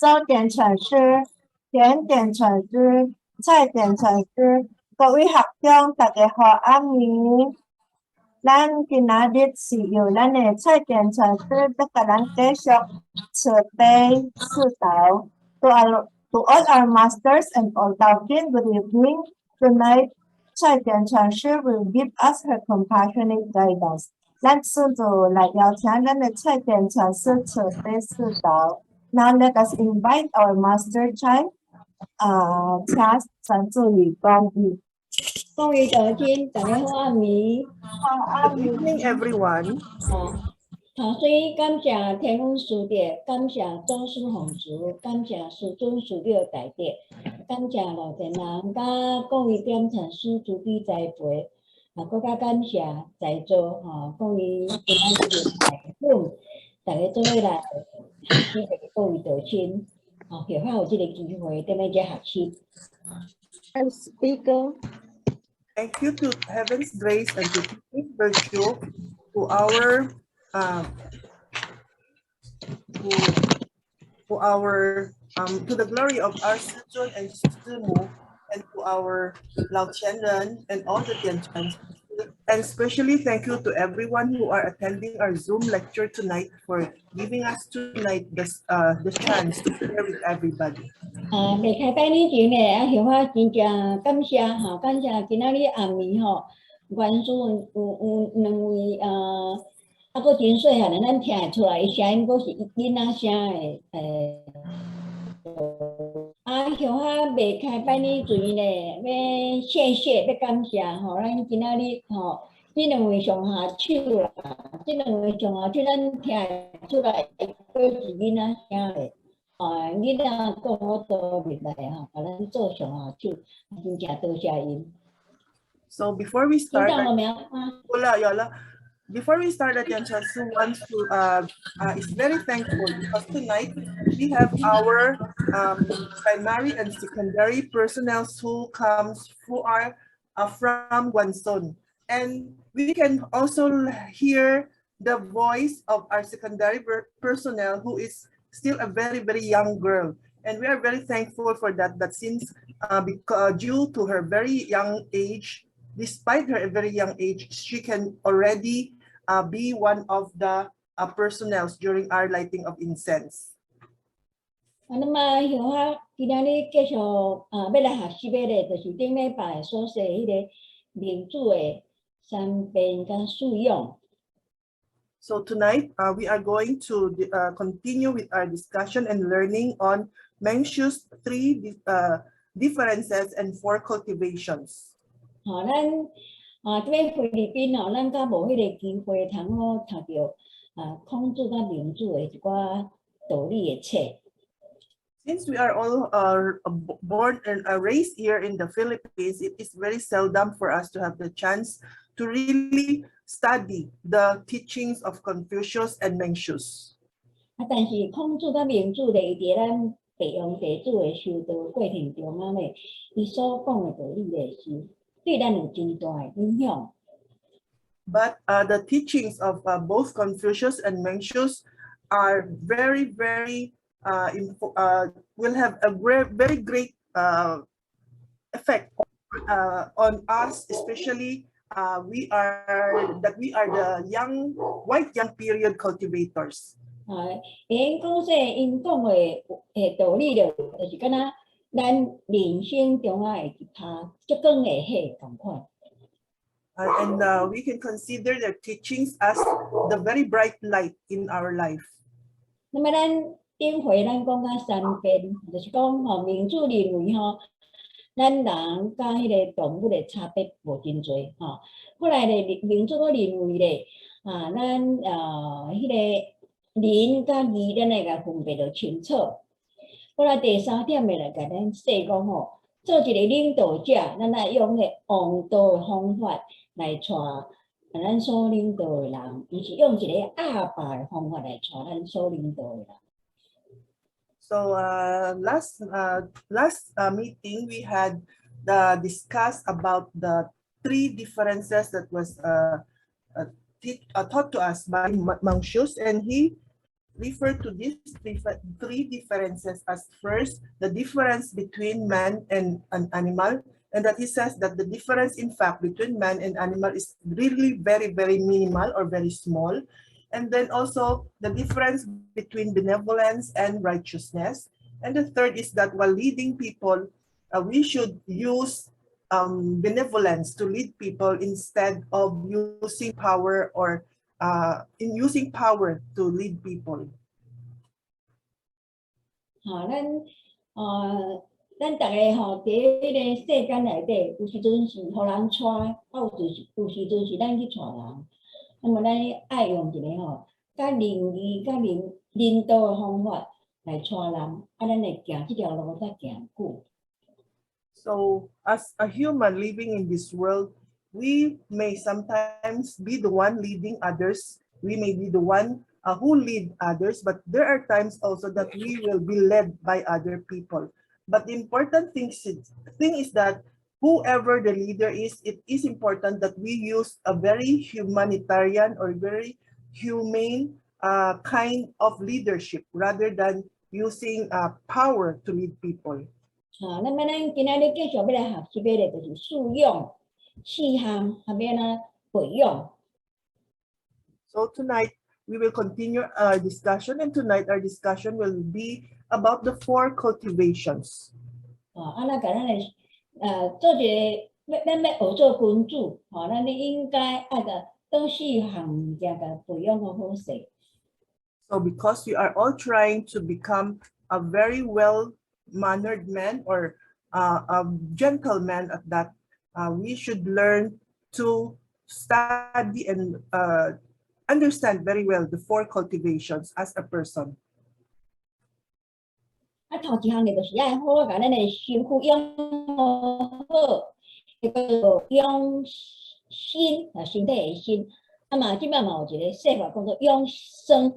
糕点程师、甜点程师、菜点程师，各位学长大家好，暗暝。咱今仔日是由咱的菜点程师要甲咱继续设备四道。To all our masters and all Tao-Kin, good evening. Tonight, Tsai Tian will give us her compassionate guidance. 咱先就来邀请咱的蔡点传师设备四道。Now let us invite our master Tsai. 请陈助理讲义。各位早天，大家好，暗暝。Good evening, everyone. 所以感谢天公师弟，感谢祖师皇族，感谢师尊师弟大德，感谢老前人甲各位点传师慈悲栽培，更加感谢在座各位今仔日来宾，大家做伙来学习各位道亲，希望有这个机会踮咧遮学习。And speaker. Thank you to Heaven's grace and to His virtue, to our to the glory of our Suzhun and Suzumu, and to our Lao Qianren and all the Tianchuans. And especially thank you to everyone who are attending our Zoom lecture tonight for giving us tonight the chance to share with everybody. 未开拜年前咧，希望真正感谢感谢今仔日暗暝原主有两位阁真细汉的，咱听会出来，伊声音阁是囡仔声的希望未开拜年前咧，要谢谢，要感谢咱今仔日这两位上下手啦，这两位上下手咱听会出来，阁是囡仔声的。囡仔讲我都入来甲咱做上下手，真正多谢因。So before we start, before we start, Tianchuan wants to is very thankful because tonight we have our primary and secondary personnel who are from Guangzhou, and we can also hear the voice of our secondary personnel who is still a very young girl, and we are very thankful for that. That since because due to her very young age, despite her very young age, she can already be one of the personnel during our lighting of incense. 那么希望今仔日继续要来学习的咧，就是顶礼拜所说迄个民主的三遍甲素养。So tonight we are going to continue with our discussion and learning on Mencius 3 differences and 4 cultivations. 咱这边菲律宾咱甲无迄个机会通好读到孔子甲民主的一寡道理的册。Since we are all born and raised here in the Philippines, it is very seldom for us to have the chance to really study the teachings of Confucius and Mencius. 但是孔子甲民主咧，伊伫咱弟兄弟子的修道过程中咧，伊所讲的道理咧是对咱有真大的影响。But the teachings of both Confucius and Mencius are very will have a very great effect on us, especially we are the white young period cultivators. 因讲说，因讲的道理了，就是敢若咱人生中的一趴足光的火同款。And we can consider their teachings as the very bright light in our life. 那么咱顶回咱讲到三遍，就是讲民主认为咱人甲迄个动物的差别无真多后来咧民主个认为咧咱迄个人甲鱼咱会甲分别得清楚。后来第三点的来甲咱说讲做一个领导者，咱来用个王道的方法来带咱所领导的人，伊是用一个阿爸的方法来带咱所领导的人。So last meeting we had discussed about the 3 differences that was taught to us by Mencius, and he refer to these three differences as first, the difference between man and an animal, and that he says that the difference in fact between man and animal is really very, very minimal or very small. And then also the difference between benevolence and righteousness. And the third is that while leading people, we should use benevolence to lead people instead of using power or in using power to lead people. 咱大家吼，伫迄个世间内底，有时阵是互人带，有时阵是咱去带人。那么咱爱用一个吼，较灵仪、较领导的方法来带人，咱会行这条路才行久。So as a human living in this world, we may sometimes be the one leading others. We may be the one who lead others, but there are times also that we will be led by other people. But the important thing is that whoever the leader is, it is important that we use a very humanitarian or very humane kind of leadership rather than using power to lead people. 那么咱今仔日继续要来学习的，就是四用、四项，下面呢培养。So tonight we will continue our discussion, and tonight our discussion will be about the 4 cultivations. 那个咱来做一个，咱要学做君主，咱应该爱个倒四项物件个培养好好势。So because we are all trying to become a very well-mannered man or a gentleman at that, we should learn to study and understand very well the 4 cultivations as a person. 头一项就是要好好甲咱的身躯养好，叫做养心身体的心。嘛，即摆嘛有一个说法叫做养生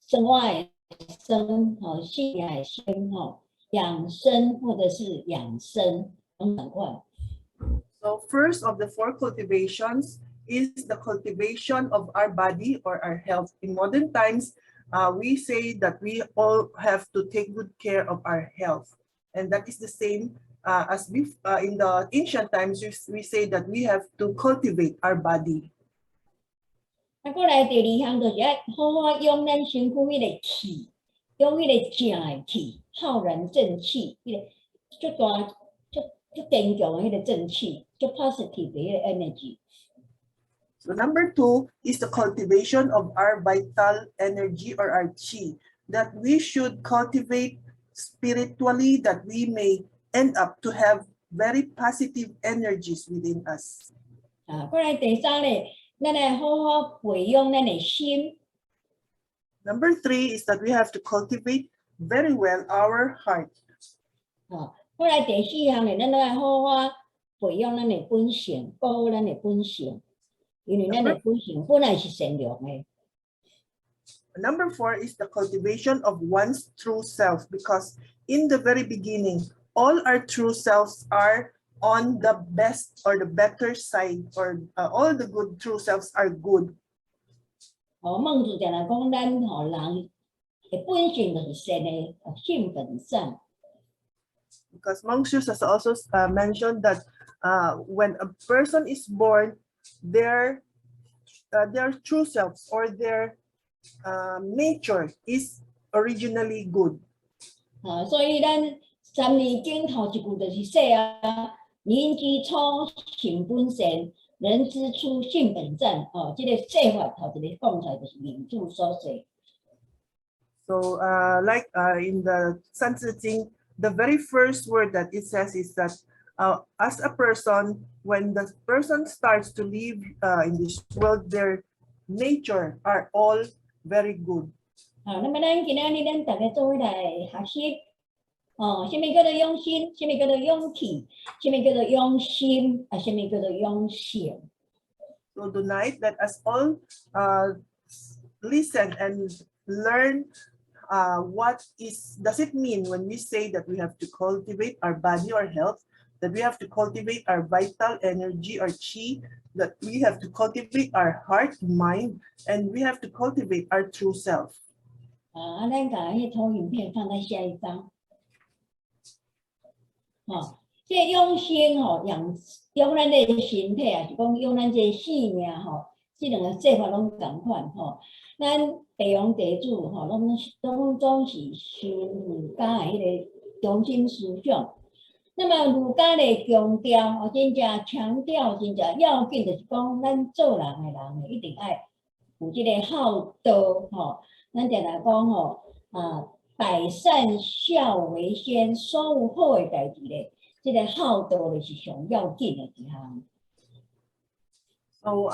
生活的生性命的生养生或者是养生等等款。So first of the 4 cultivations is the cultivation of our body or our health. In modern times, we say that we all have to take good care of our health. And that is the same as in the ancient times, we say that we have to cultivate our body. 过来第二项就是要好好用咱身躯迄个气，用迄个正的气，浩然正气，迄个足大、足坚强的迄个正气，足 positive 的迄个 energy。 So number 2 is the cultivation of our vital energy or our chi, that we should cultivate spiritually, that we may end up to have very positive energies within us. 过来第三咧，咱来好好培养咱的心。 Number 3 is that we have to cultivate very well our heart. 过来第四项咧，咱来好好培养咱的本性，保护咱的本性。 因为咱的本性本来是善良的。 Number 4 is the cultivation of one's true self, because in the very beginning, all our true selves are on the best or the better side, or all the good true selves are good. 孟子常常讲，咱人的本性就是善的，性本善。 Because Mencius has also mentioned that when a person is born, their true selves or their nature is originally good. 所以咱3年经头一句就是说人之初，性本善，人之初，性本善。这个说法头一个讲出来就是名著所说。 So like in the 三字经, the very first word that it says is that as a person, when the person starts to live in this world, their nature are all very good. 那么咱今仔日咱大家做伙来学习，什么叫做养心？什么叫做养气？什么叫做养心？什么叫做养性？ So tonight, let us all listen and learn what does it mean when we say that we have to cultivate our body or health, that we have to cultivate our vital energy or chi, that we have to cultivate our heart, mind, and we have to cultivate our true self. 咱把迄投影片放在下一张。这养生养咱的身体啊，是讲养咱这性命这两个做法拢同款咱地王地主拢总是修儒家的迄个中心思想。那么儒家的强调真正强调真正要紧，就是讲咱做人的人一定要有这个好道咱定来讲百善孝为先，所有好的代志咧，这个好道就是上要紧的一项。So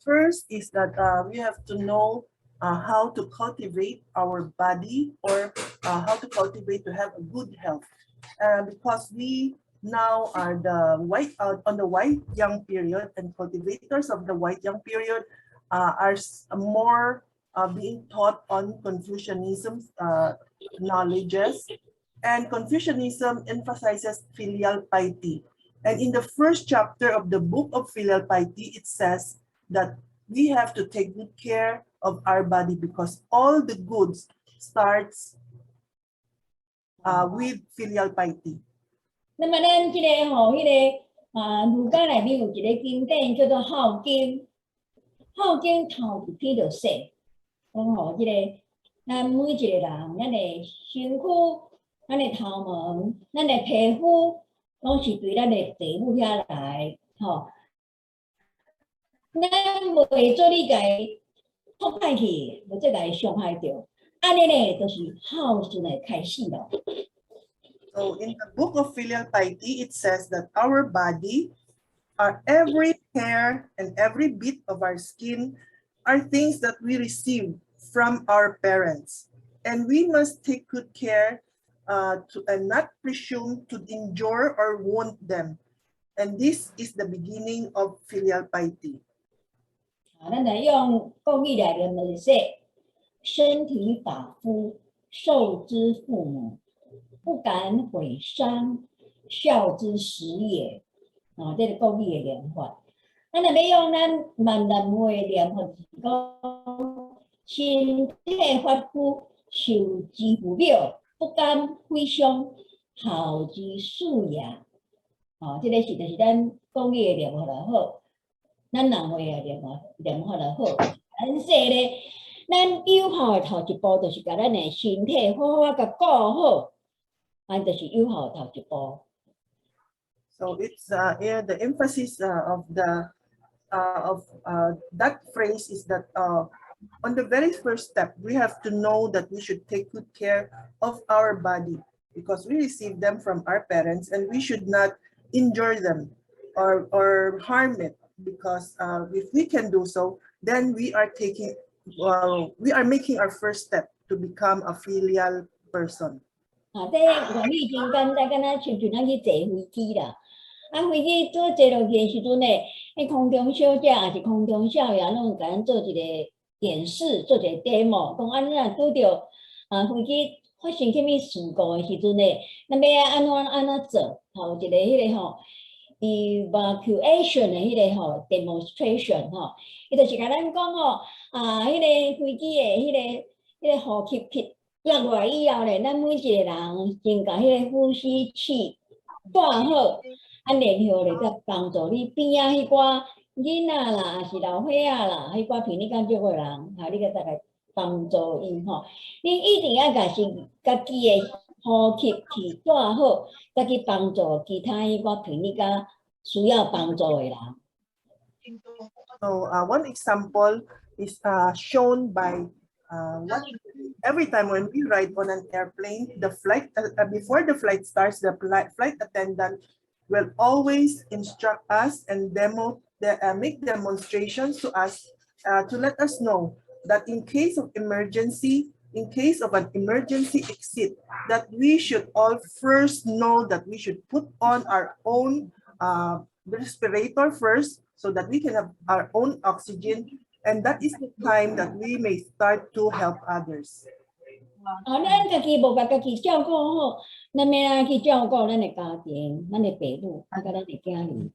first is that we have to know how to cultivate our body, or how to cultivate to have a good health, because we now are on the white young period, and cultivators of the white young period are more being taught on Confucianism knowledges, and Confucianism emphasizes filial piety. And in the first chapter of the book of filial piety, it says that we have to take good care of our body, because all the goods starts with filial piety. 那么咱这个迄个儒家内面有一个经典叫做《孝经》，《孝经》头一篇就说，讲这个咱每一个人，咱的身躯、咱的头毛、咱的皮肤，拢是对咱的地母遐来咱袂做你家破坏去，或者来伤害着，安尼咧就是孝顺的开始咯。So in the book of filial piety, it says that our body, every hair and every bit of our skin are things that we receive from our parents. And we must take good care and not presume to injure or wound them. And this is the beginning of filial piety. 咱来用国语来念就是说，身体发肤，受之父母。不敢毁伤，孝之始也。这个国语的念法。咱若要用咱闽南话的念法，是讲身体发肤，受之父母，不敢毁伤，孝之始也。这个就是咱国语的念法就好，咱人话的念法就好。咱说咧，咱有效的头一步，就是把咱的身体好好甲顾好。So it's the emphasis of that phrase is that on the very first step, we have to know that we should take good care of our body, because we receive them from our parents, and we should not injure them or harm it, because if we can do so, then we are making our first step to become a filial person. 这原理真简单，敢若像咱去坐飞机啦。飞机坐落去的时阵咧，空中小姐也是空中少爷，拢甲咱做一个演示，做一个 demo， 讲安怎拄着飞机发生什么事故的时阵咧，咱要安怎做？有一个迄个evacuation 的迄个demonstration 伊就是甲咱讲迄个飞机的迄个呼吸器。落来以后咧，咱每一个人先甲迄个呼吸器戴好，然后咧再帮助你边仔迄寡囡仔啦，还是老岁仔啦，迄寡鼻你感足个人，你个大概帮助因你一定要家己的呼吸器戴好，再去帮助其他迄寡鼻你甲需要帮助的人。So one example is shown by every time when we ride on an airplane, the flight before the flight starts, the flight attendant will always instruct us and make demonstrations to us to let us know that in case of emergency, in case of an emergency exit, that we should all first know that we should put on our own respirator first, so that we can have our own oxygen. And that is the time that we may start to help others. 咱家己无把家己照顾好，咱要去照顾咱的家庭、咱的父母，甲咱的囝儿。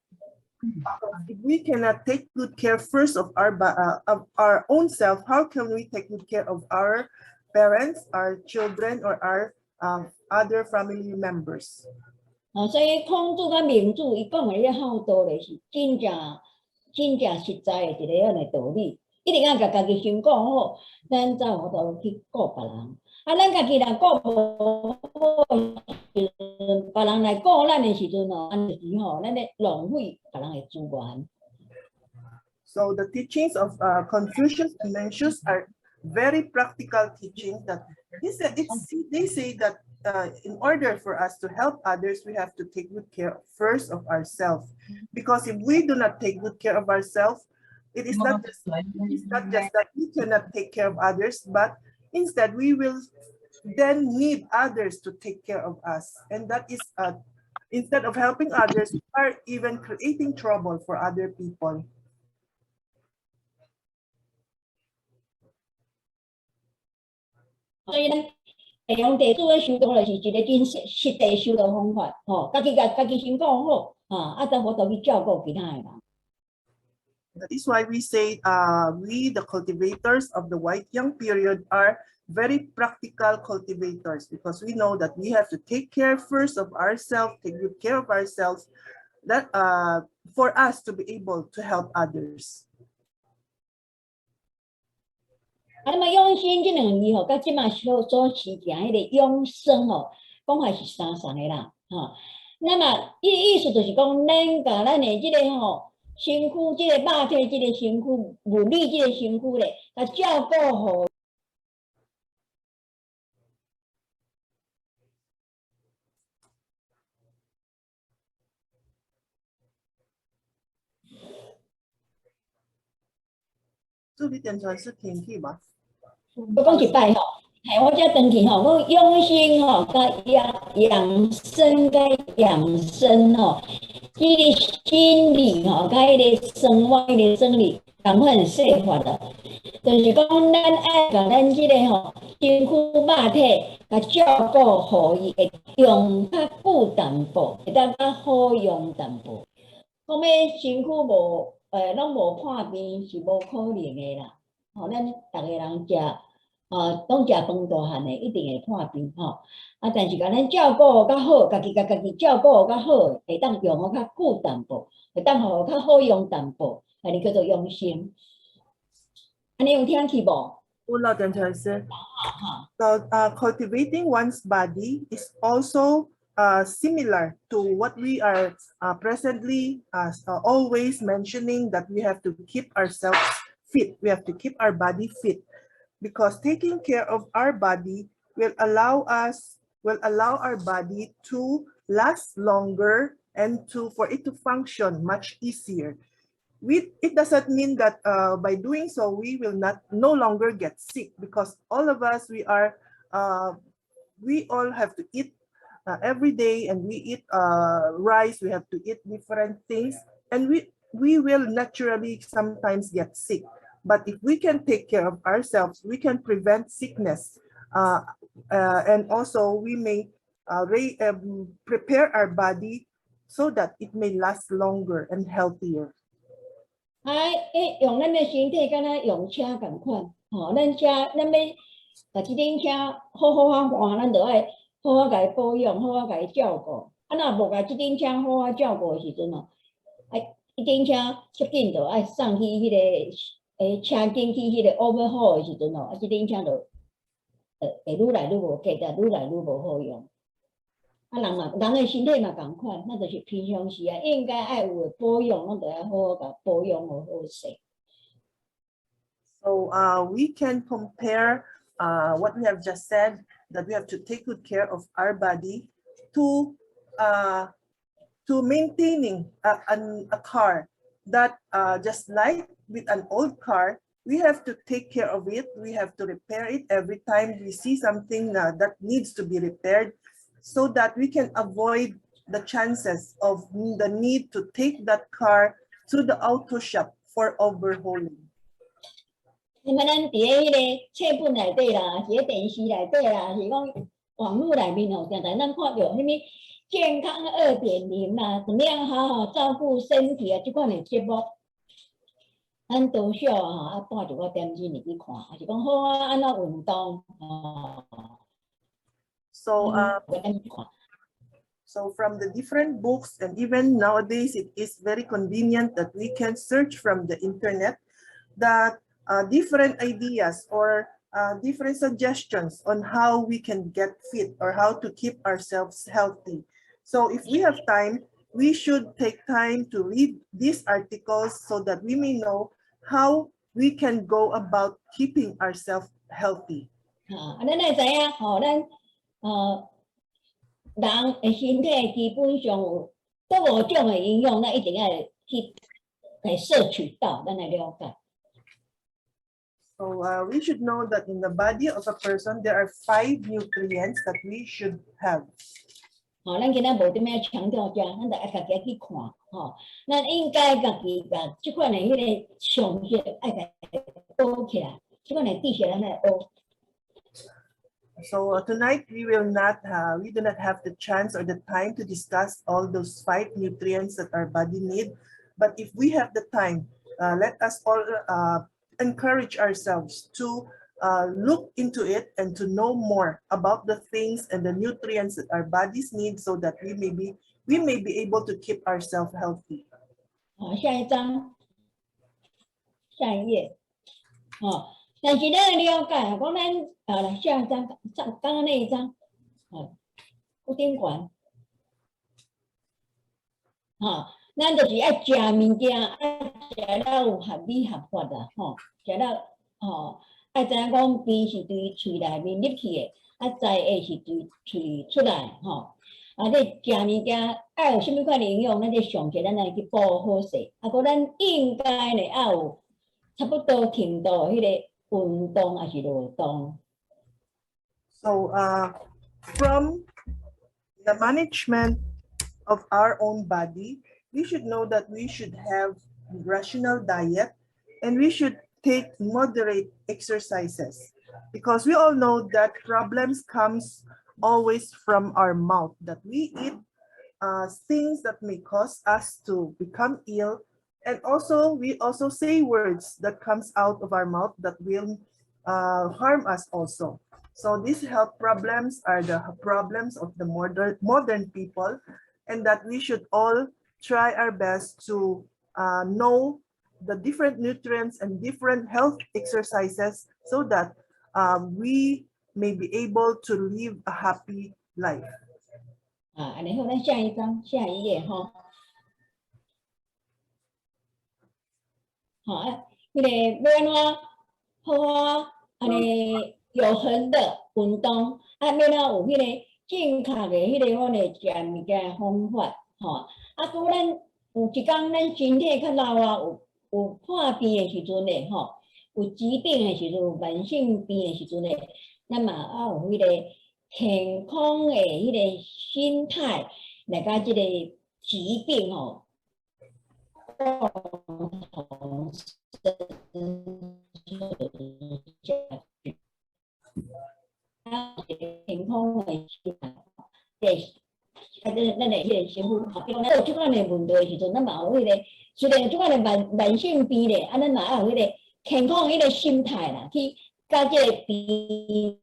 If we cannot take good care first of our own self, how can we take good care of our parents, our children, or our other family members? 所以孔子甲明主伊讲的了好多咧，是真正实在的一个样的道理。一定要甲家己先顾好，咱才有法度去顾别人。啊，咱家己若顾无好时阵，别人来顾咱的时阵哦，安就是吼，咱咧浪费别人的资源。So the teachings of Confucius and Mencius are very practical teachings that they say that in order for us to help others, we have to take good care first of ourselves. Because if we do not take good care of ourselves, it is not just that we cannot take care of others, but instead we will then need others to take care of us. And that is, instead of helping others, we are even creating trouble for other people. 所以咱会用地主咧修道，就是一个真实地修道方法，吼，家己先顾好，啊，才好度去照顾其他的人。That is why we say we, the cultivators of the White Young period, are very practical cultivators, because we know that we have to take care first of ourselves, take good care of ourselves, that for us to be able to help others. 啊，那么养生这两个字吼，甲即马所持定迄个养生哦，讲法是相同的啦，吼。那么意思就是讲，咱甲咱的即个吼身躯，即个肉体，即个身躯，物理即个身躯咧，甲照顾好。这里点传是天气吗？我讲一摆吼，嘿，我才转去吼，我养生吼，甲养生甲养生吼，即个心理吼，甲迄个生活迄个生理共款说法的，就是讲咱爱甲咱即个吼身躯肉体甲照顾好伊，会用较久淡薄，会当较好用淡薄。讲要身躯无拢无破病是无可能的啦。吼，咱逐个人食拢食饭大汉的，一定会破病吼。啊，但是甲咱照顾较好，家己照顾较好，会当用较久淡薄，会当互较好用淡薄，安尼叫做养生。安尼有听去无？有老点传是。So cultivating one's body is also similar to what we are presently always mentioning, that we have to keep ourselves fit. We have to keep our body fit, because taking care of our body will allow our body to last longer and for it to function much easier. It doesn't mean that by doing so we will no longer get sick, because all of us we all have to eat every day, and we eat rice, we have to eat different things, and we will naturally sometimes get sick. But if we can take care of ourselves, we can prevent sickness, and also we may prepare our body so that it may last longer and healthier. 用咱的身体，敢若用车共款，吼，咱要把这辆车好换，咱就爱好甲伊保养，好甲伊照顾。啊，若无甲这辆车好照顾的时阵哦，一辆车出紧就爱送去迄个车间去迄个 overhaul 的时阵哦，这辆车就会愈来愈无价值，愈来愈无好用。啊，人的身体嘛共款，那就是平常时应该爱有的保养，咱就要好甲保养好势。So we can compare what we have just said, that we have to take good care of our body, to maintaining a car, that just like with an old car, we have to take care of it. We have to repair it every time we see something that needs to be repaired, so that we can avoid the chances of the need to take that car to the auto shop for overhauling. 那么咱伫迄个册本内底啦，是咧电视内底啦，是讲网络内面吼，常常咱看到啥物健康2.0啦，怎么样好好照顾身体啊？这款的节目，咱多少啊半1个点钟入去看，还是讲好啊，安怎运动哦So, 看。 So from the different books, and even nowadays, it is very convenient that we can search from the internet that different ideas or different suggestions on how we can get fit or how to keep ourselves healthy. So if we have time, we should take time to read these articles so that we may know how we can go about keeping ourselves healthy. 咱会知影吼，咱人的身体基本上有各5种的营养，咱一定要去来摄取到，咱来了解。So we should know that in the body of a person, there are 5 nutrients that we should have. 咱今仔无点样强调遮，咱就爱家己去看吼。咱应该家己把即款的迄个常识爱家学起来，即款的知识咱来学。So tonight we do not have the chance or the time to discuss all those 5 nutrients that our body need. But if we have the time, let us all encourage ourselves to look into it and to know more about the things and the nutrients that our bodies need, so that we may be able to keep ourselves healthy. 下一张，下一页，但是咱了解，讲咱下一张，刚刚那一张，有点悬，咱就是爱食物件，爱食了有合理合法的，食了爱知影讲鼻是对喙内面入去的，在下是对喙出来，这食物件爱有啥物款的营养，咱这上节咱来去补好势，搁咱应该呢爱有差不多程度迄个。运动还是劳动。So from the management of our own body, we should know that we should have rational diet and we should take moderate exercises, because we all know that problems comes always from our mouth, that we eat things that may cause us to become ill. And also, we also say words that comes out of our mouth that will harm us also. So these health problems are the problems of the modern people, and that we should all try our best to know the different nutrients and different health exercises, so that we may be able to live a happy life. 然后咱下一张，下一页哈。迄个要安怎好安尼有恒的运动，要怎有迄个正确的迄个阮的食物件的方法，搁咱有一工咱身体较老啊，有破病的时阵咧，有疾病的时阵，有慢性病的时阵咧，咱嘛要有迄个健康的迄个心态来甲即个疾病健康的心态，咱的迄个身躯，比如咱有即款的问题的时阵，咱嘛有迄个，虽然有即款的慢性病咧，咱嘛要有迄个健康的迄个心态啦，去甲即个病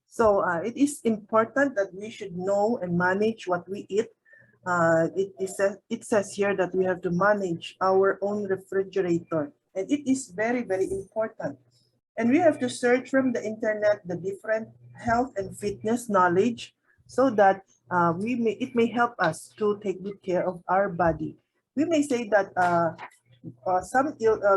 So it is important that we should know and manage what we eat. It says here that we have to manage our own refrigerator, and it is very, very important. And we have to search from the internet the different health and fitness knowledge, so that it may help us to take good care of our body. We may say that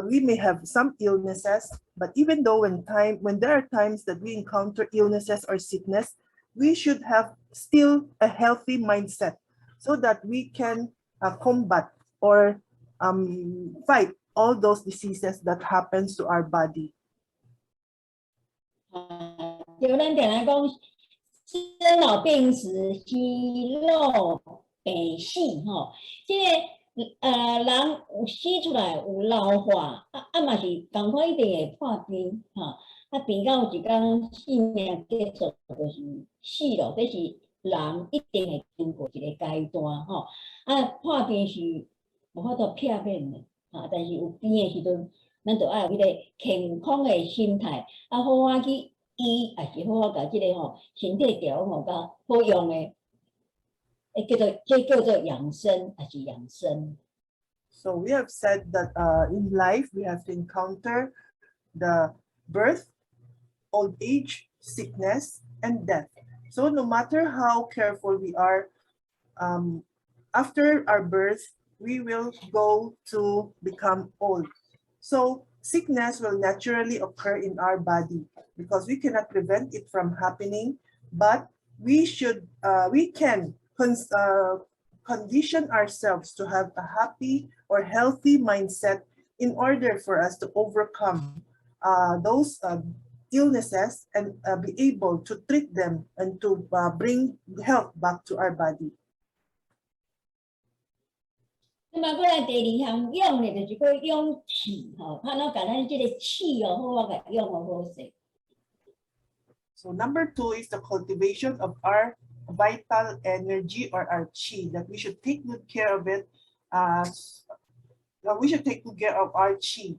we may have some illnesses, but even though when there are times that we encounter illnesses or sickness, we should have still a healthy mindset, so that we can combat or fight all those diseases that happens to our body. 就咱定来讲，生老病死、肌肉病死吼，即、个人有死出来有老化，嘛是共款一定会破病吼。病到有一天性命结束，就是死咯。这是人一定会经过一个阶段吼。破病是无法度避免的，但是有病的时阵，咱就要有迄个健康的心态，好好去医，也是好好甲即个身体调养到好用的。这叫做养生，还是养生。So we have said that in life we have to encounter the birth, old age, sickness, and death. So no matter how careful we are, after our birth, we will go to become old. So sickness will naturally occur in our body because we cannot prevent it from happening, but we can condition ourselves to have a happy or healthy mindset in order for us to overcome those illnesses and be able to treat them and to bring health back to our body. 那么，过来第二项养呢，就是个养气吼，看咱甲咱这个气好好甲养好势。So number 2 is the cultivation of our vital energy or our chi, that we should take good care of it. We should take good care of our chi.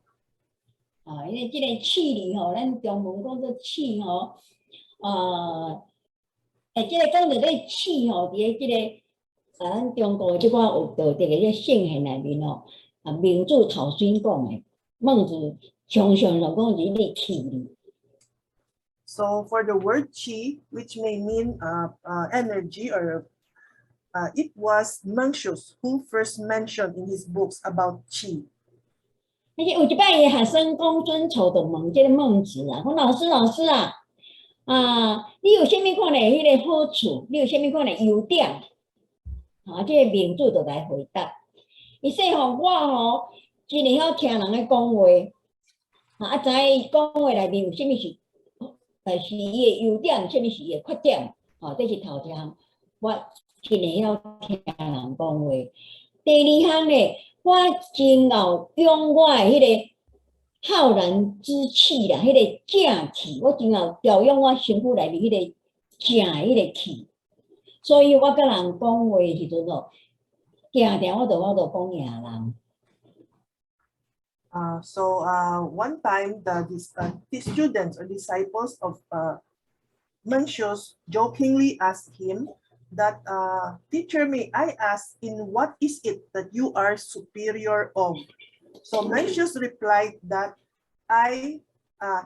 因为这个气力吼，咱中文讲做气吼，这个讲到这气吼，伫咧这个咱中国即款有道德嘅圣贤内面哦，明主头先讲的，孟子常常就讲是你气力。So for the word chi, which may mean energy, or it was Mencius who first mentioned in his books about chi. 而且有一摆嘅学生公孙丑就问这个孟子啊，讲老师啊，你有啥物款嘅迄个好处？你有啥物款嘅优点？这个名主就来回答。伊说吼，我吼真会晓听人咧讲话，知影伊讲话内面有啥物是，但是伊嘅优点，啥物是伊嘅缺点，这是头一项，我真会晓听人讲话。第二项咧，我真有用我的迄个浩然之气啦，迄个正气，我真有调用我身躯内面迄个正的迄个气。所以我甲人讲话时阵哦，定定我就讲赢人。So one time the students or disciples of Mencius jokingly asked him that, teacher, may I ask, in what is it that you are superior of? So Mencius replied that I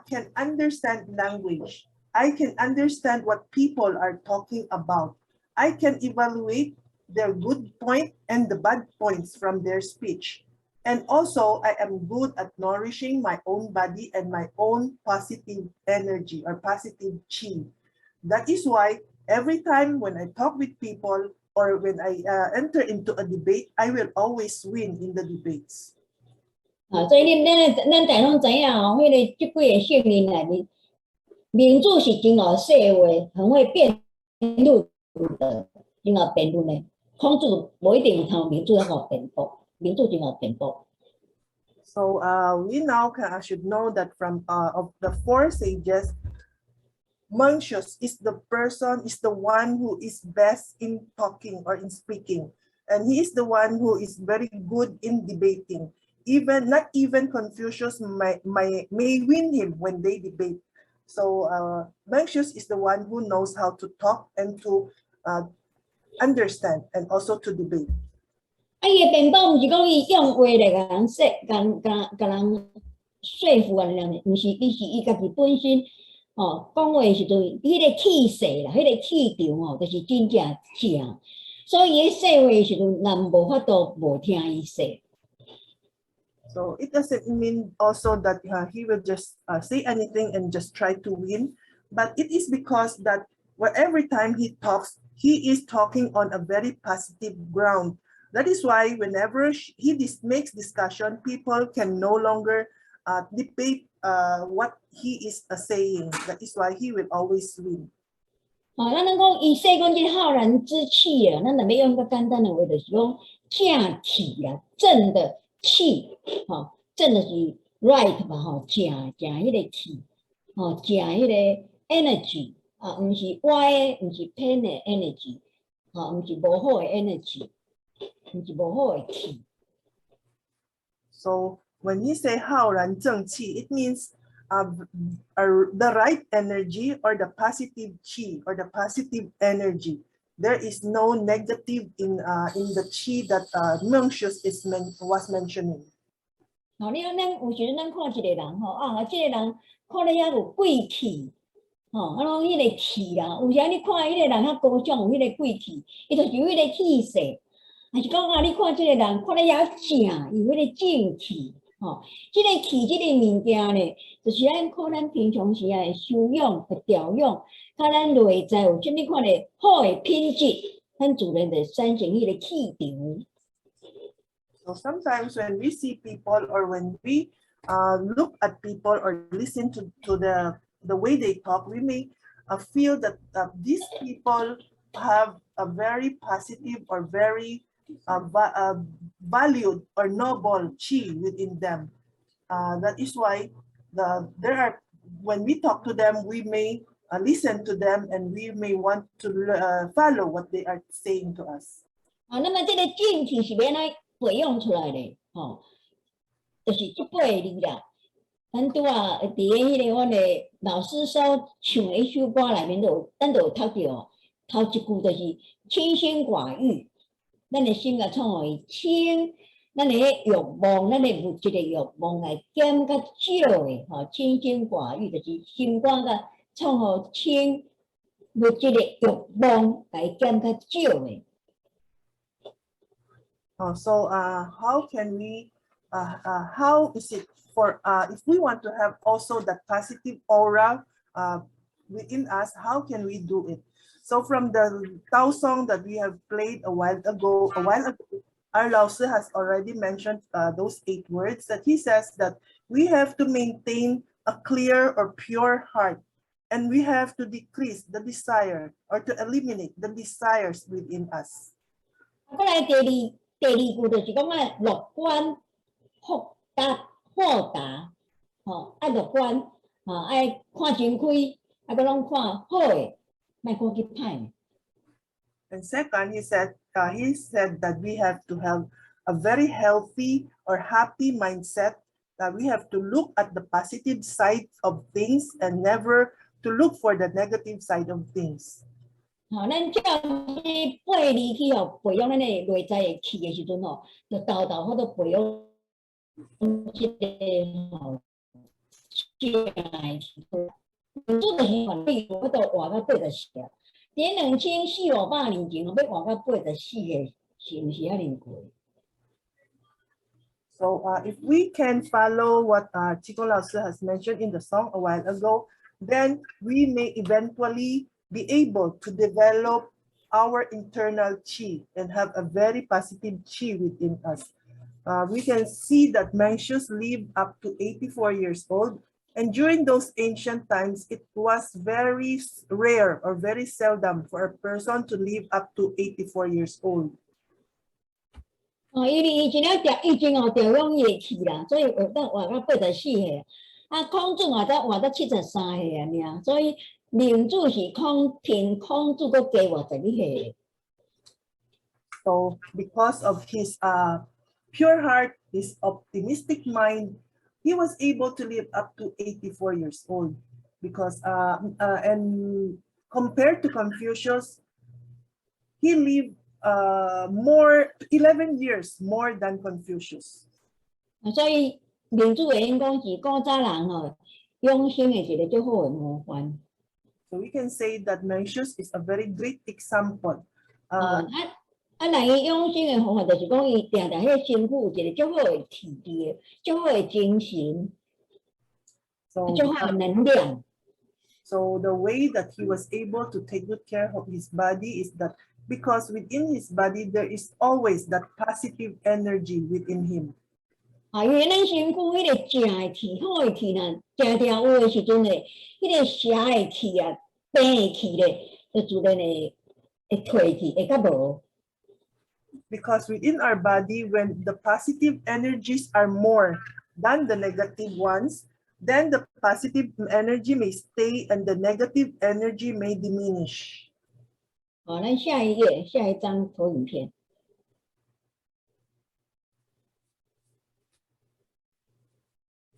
can understand language. I can understand what people are talking about. I can evaluate their good point and the bad points from their speech. And also, I am good at nourishing my own body and my own positive energy or positive chi. That is why every time when I talk with people or when I enter into a debate, I will always win in the debates. 所以咱大拢知影哦，迄个即几个圣人内面，民主是真好说话，很会辩论的，真好辩论的。孔子无一定通民主好辩驳，民主真好辩驳。So we now should know that from of the 4 sages, Mencius is the one who is best in talking or in speaking, and he is the one who is very good in debating. Not even Confucius may win him when they debate. So Mencius is the one who knows how to talk and to understand and also to debate. 伊个辩驳毋是讲伊用话来甲人说，甲人说服啊，毋是，伊是伊家己本身讲话时阵，迄个气势啦，迄个气场就是真正正。所以伊说话时阵，人无法度无听伊说。So it doesn't mean also that he will just say anything and just try to win, but it is because that every time he talks, he is talking on a very positive ground. That is why whenever he makes discussion, people can no longer debate what he is saying. That is why he will always win. 咱讲伊说讲这浩然之气啊，咱若要用个简单的话，就是讲正气啦，正的气，正的是 right 嘛，正迄个气，正迄个 energy 毋是歪的，毋是偏的 energy，毋是无好的 energy， 毋是无好的气。So when you say 浩然正气, it means the right energy or the positive chi or the positive energy. There is no negative in the chi that Mencius was mentioning. 你看咱有时咱看一个人这个人看了遐有贵气，讲迄个气啦，有时你看迄个人较高尚，有迄个贵气，伊就是有迄个气势。还是讲你看这个人看了遐正，有迄个正气。这个气，这个物件呢，就是咱靠咱平常时的修养、的调养，甲咱内在有啥物款的好的品质，咱自然就产生迄个气场。So sometimes when we see people or when we look at people or listen to the way they talk, we may feel that these people have a very positive or very valued or noble chi within them. That is why when we talk to them, we may listen to them and we may want to follow what they are saying to us. 那么这个正气是要哪培养出来的？就是这八个字啦。咱拄啊，伫迄个阮的老师所唱的一首歌内面咱就有读到，头一句就是清心寡欲。咱的心甲创互伊清，咱的欲望，咱的物质的欲望来减较少的，清心寡欲就是心肝甲创互清，物质的欲望来减较少的。So how can we? How is it for if we want to have also that positive aura within us? How can we do it? So from the Tao song that we have played a while ago, our Lao Sư has already mentioned those 8 words that he says that we have to maintain a clear or pure heart, and we have to decrease the desire or to eliminate the desires within us. 过来第二句就是讲乐观、豁达，爱乐观，爱看真开，搁拢看好的。And second, he said that we have to have a very healthy or happy mindset. That we have to look at the positive side of things and never to look for the negative side of things. 咱照这八字去培养咱的内在的气的时阵就豆豆好多培养这个正的气。做就是反对，我都活到84啊！伫2400年前，要活到84个，是毋是遐尼过？ So if we can follow what Chico Lao Sư has mentioned in the song a while ago, then we may eventually be able to develop our internal chi and have a very positive chi within us. We can see that Mencius lived up to 84 years old. And during those ancient times, it was very rare or very seldom for a person to live up to 84 years old. 因为以前调养伊的气啦，所以活到84岁，孔子活到73岁啊，所以明主是听孔子佫加22岁。So because of his pure heart, his optimistic mind, he was able to live up to 84 years old because and compared to Confucius, he lived 11 years more than Confucius. 所以民主的应讲是古早人养生的一个最好的模范。So we can say that Mencius is a very great example. 人伊养生的方法就是讲伊定迄个身躯有一个最好的体力、最好的精神、最好的能量。So the way that he was able to take good care of his body is that because within his body there is always that positive energy within him. 因为咱身躯迄个正的气、好的气呢，常常有的时阵呢，迄个邪的气啊、病的气咧，就自然会退去，会较无。Because within our body, when the positive energies are more than the negative ones, then the positive energy may stay and the negative energy may diminish. 好，咱下一页，下一张投影片。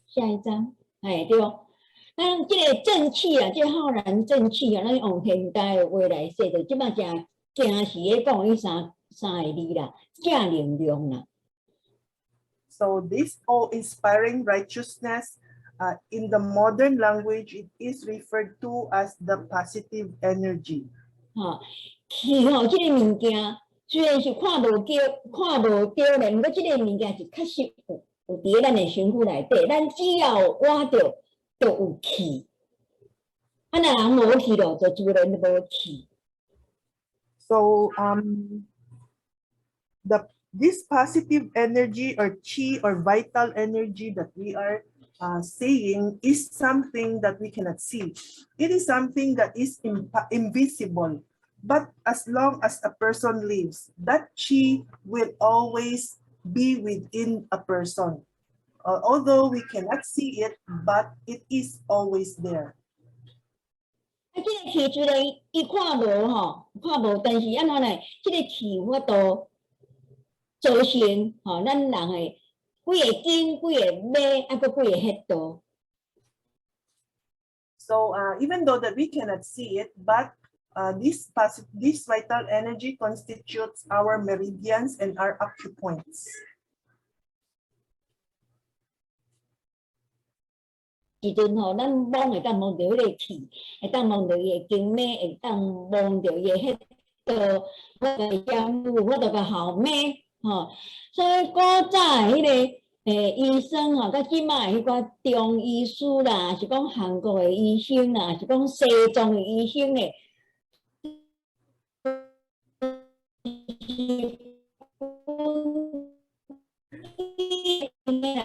下一张，哎对哦，咱这个正气啊，这个浩然正气啊，咱用现代的话来说，就即摆正惊时咧讲迄三个字啦，正能量啦。So this awe-inspiring righteousness, in the modern language, it is referred to as the positive energy. 哈，气吼，这个物件虽然是看无到咧，毋过这个物件是确实有伫咱的身躯内底，咱只要活着，就有气。啊，若人无气咯，就自然就无气。So this positive energy or chi or vital energy that we are saying is something that we cannot see. It is something that is invisible. But as long as a person lives, that chi will always be within a person. Although we cannot see it, but it is always there. 啊，这个气虽然伊看无吼，看无，但是安怎呢？这个气有法度造成吼，咱人的几个筋、几个脉，啊，搁几个血道。So even though that we cannot see it, but this vital energy constitutes our meridians and our acupoints. 时阵吼，咱摸会当摸到迄个气，会当摸到伊的经脉，会当摸到伊的血道，我个相互，我个号脉，吼。所以古早迄个医生吼，甲即卖迄个中医师啦，是讲韩国的医生啦，是讲西藏的医生诶，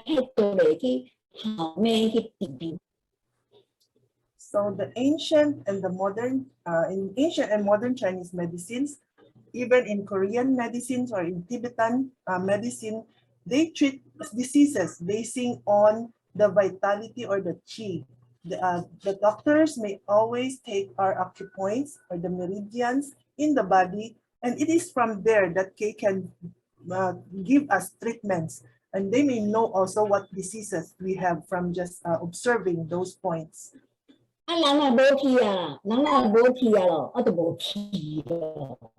血道来去号脉去治病。So the ancient and the modern, in ancient and modern Chinese medicines, even in Korean medicines or in Tibetan medicine, they treat diseases basing on the vitality or the qi. The doctors may always take our acupoints or the meridians in the body, and it is from there that they can give us treatments. And they may know also what diseases we have from just observing those points. 啊，人若无气啊，人若无气啊咯，啊就无气咯。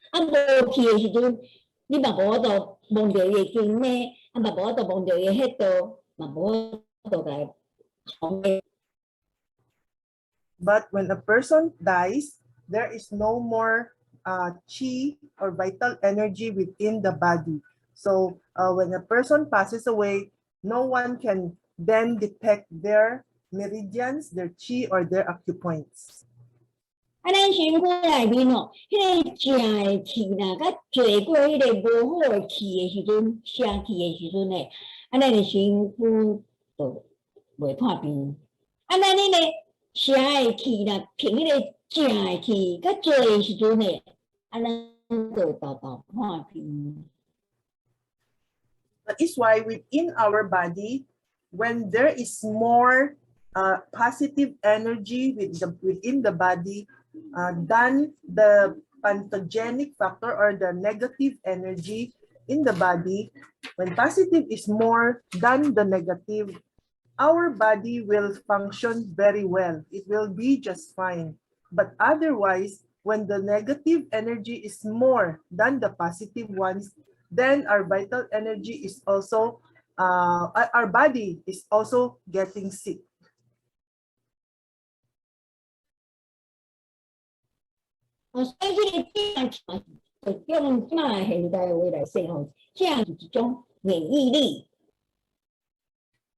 啊，无气的时阵，你嘛无法度摸着伊的经脉，啊嘛无法度摸着伊的血道，嘛无法度来从诶。But when a person dies, there is no more chi or vital energy within the body. So when a person passes away, no one can then detect their meridians, their chi, or their acupoints. 啊，咱身躯内面吼，迄个正的气呐，甲做过迄个无好的气的时阵，邪气的时阵呢，啊，咱的身躯就袂破病。啊，咱迄个邪的气呐，凭迄个正的气较做的时阵呢，啊，咱就豆豆破病。That is why within our body, when there is more positive energy within the body than the pathogenic factor or the negative energy in the body, when positive is more than the negative, our body will function very well. It will be just fine. But otherwise, when the negative energy is more than the positive ones, then our vital energy is also, our body is also getting sick. 所以这个正气就用即卖现代话来说吼，正是一种免疫力。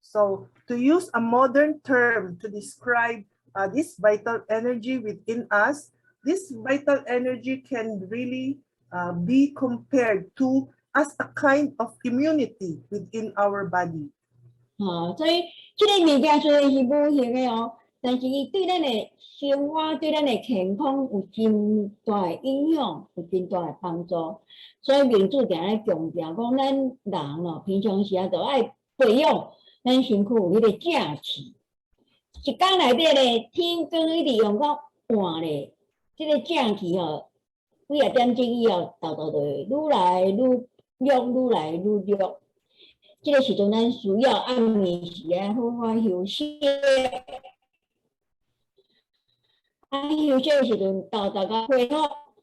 So to use a modern term to describe this vital energy within us, this vital energy can really be compared to as a kind of immunity within our body. 所以这个物件虽然是无形的哦，但是伊对咱的生活、对咱的健康有真大的影响，有真大的帮助。所以民主定咧强调讲，咱人哦，平常时啊，就爱培养咱身躯有迄个正气。一工内底咧，天光一直用到换咧，即个正气吼，几啊点钟以后，豆豆就会愈来愈弱，愈来愈弱。即个时阵，咱需要暗暝时啊，好好休息。休息的时阵，豆豆甲恢复，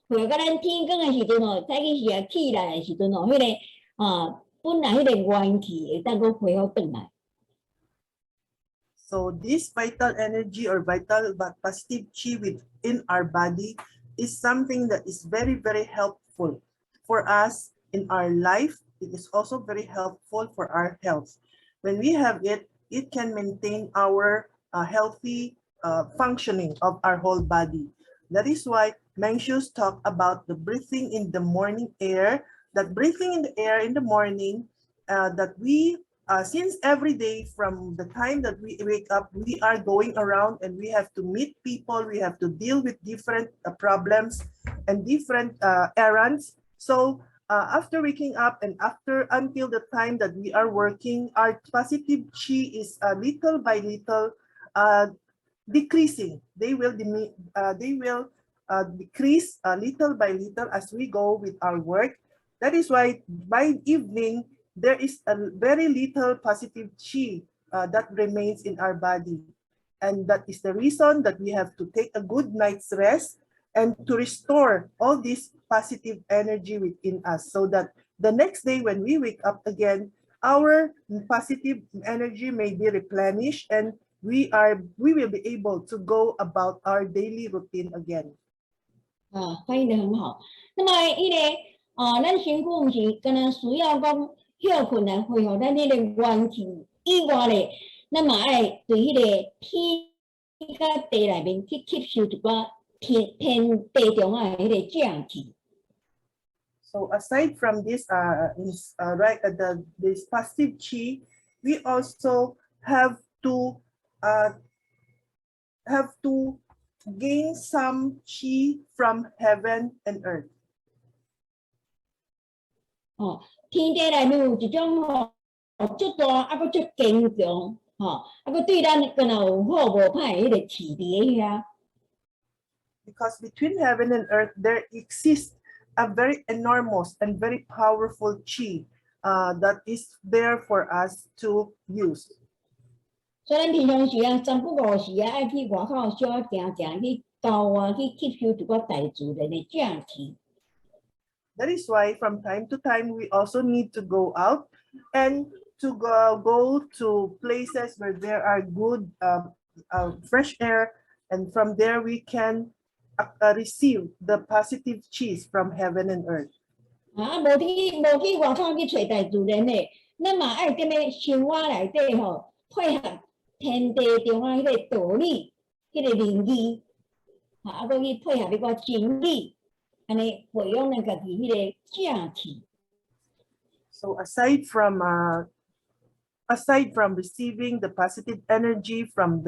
恢复到咱天光的时阵哦，早起时啊起来的时阵哦，迄个本来迄个元气会当个恢复转来。So this vital energy or vital but positive chi within our body is something that is very, very helpful for us in our life. It is also very helpful for our health. When we have it, it can maintain our healthy functioning of our whole body. That is why Mencius talk about the breathing in the morning air, that breathing in the air in the morning, that we since every day from the time that we wake up, we are going around and we have to meet people, we have to deal with different problems and different errands. So after waking up and until the time that we are working, our positive chi is little by little decreasing. They will decrease little by little as we go with our work. That is why by evening, there is a very little positive chi that remains in our body. And that is the reason that we have to take a good night's rest and to restore all this positive energy within us so that the next day when we wake up again, our positive energy may be replenished and we will be able to go about our daily routine again. 翻译得很好。那么咱身躯毋是敢若需要讲休困来恢复咱迄个元气以外咧，咱嘛爱对迄个天甲地内面去吸收一寡天地中啊迄个正气。So aside from this, this positive chi, we also have to gain some chi from heaven and earth. 天地内面有一种足大啊，佫足坚强，啊，佫对咱敢若有好无歹迄个气伫遐。Because between heaven and earth, there exists a very enormous and very powerful chi that is there for us to use. 所以咱平常时啊，3不5时啊，爱去外口小行行，去郊外去吸收一寡大自然的正气。That is why from time to time, we also need to go out and to go to places where there are good fresh air. And from there, we can receive the positive chi from heaven and earth. 无去外口去找大自然的，咱嘛爱踮咧生活内底吼，配合天地中啊迄个道理，迄个灵义，佫去配合迄个真理。安尼培养咱家己迄个正气。So aside from receiving the positive energy from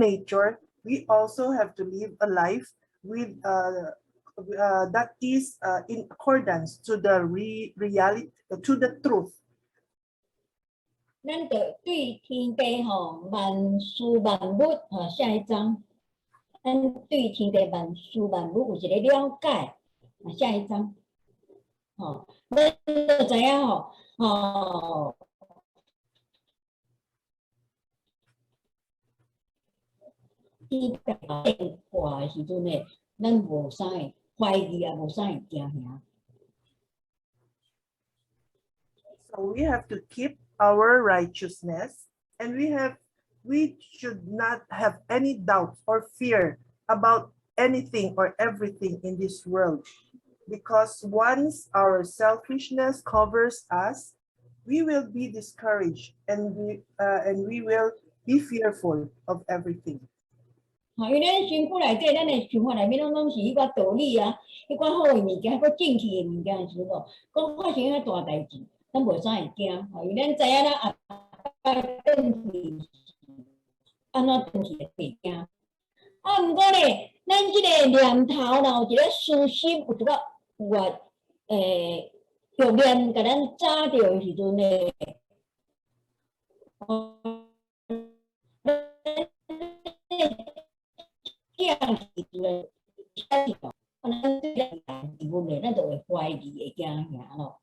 nature, we also have to live a life with that is in accordance to the reality, to the truth. 咱着对天地吼万事万物下一章。咱对天地万事万物有一个了解，下一章，咱就知影天变化的时阵呢，咱无啥会怀疑也无啥会惊吓。So we have to keep our righteousness, and we should not have any doubt or fear about anything or everything in this world, because once our selfishness covers us, we will be discouraged and we will be fearful of everything. 因为咱身躯内底，咱的想法内面拢是迄个道理啊，迄个好的物件，迄个正气的物件的时候，讲发生遐大代志，咱无啥会惊，因为咱知影咱后摆转去。安怎转去会袂惊。啊，毋过咧，咱即个念头若有一个私心有一个有啊，欲念甲咱早着的时阵咧，正是咧，咱对咱疑问咧，咱就会怀疑，会惊吓咯。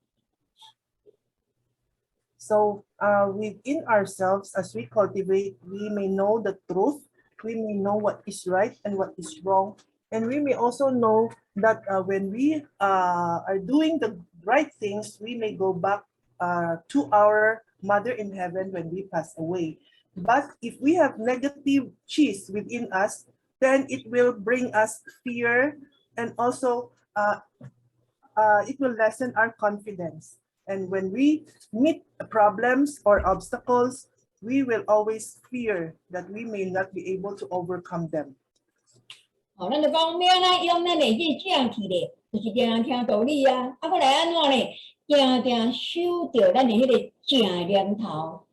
So within ourselves, as we cultivate, we may know the truth, we may know what is right and what is wrong, and we may also know that when we are doing the right things, we may go back to our Mother in Heaven when we pass away. But if we have negative cheese within us, then it will bring us fear, and also it will lessen our confidence. And when we meet problems or obstacles, we will always fear that we may not be able to overcome them. 咱就讲要安怎用咱的这正气咧，就是定定听道理啊，啊，搁来安怎咧，定定守着咱的迄个正的念头。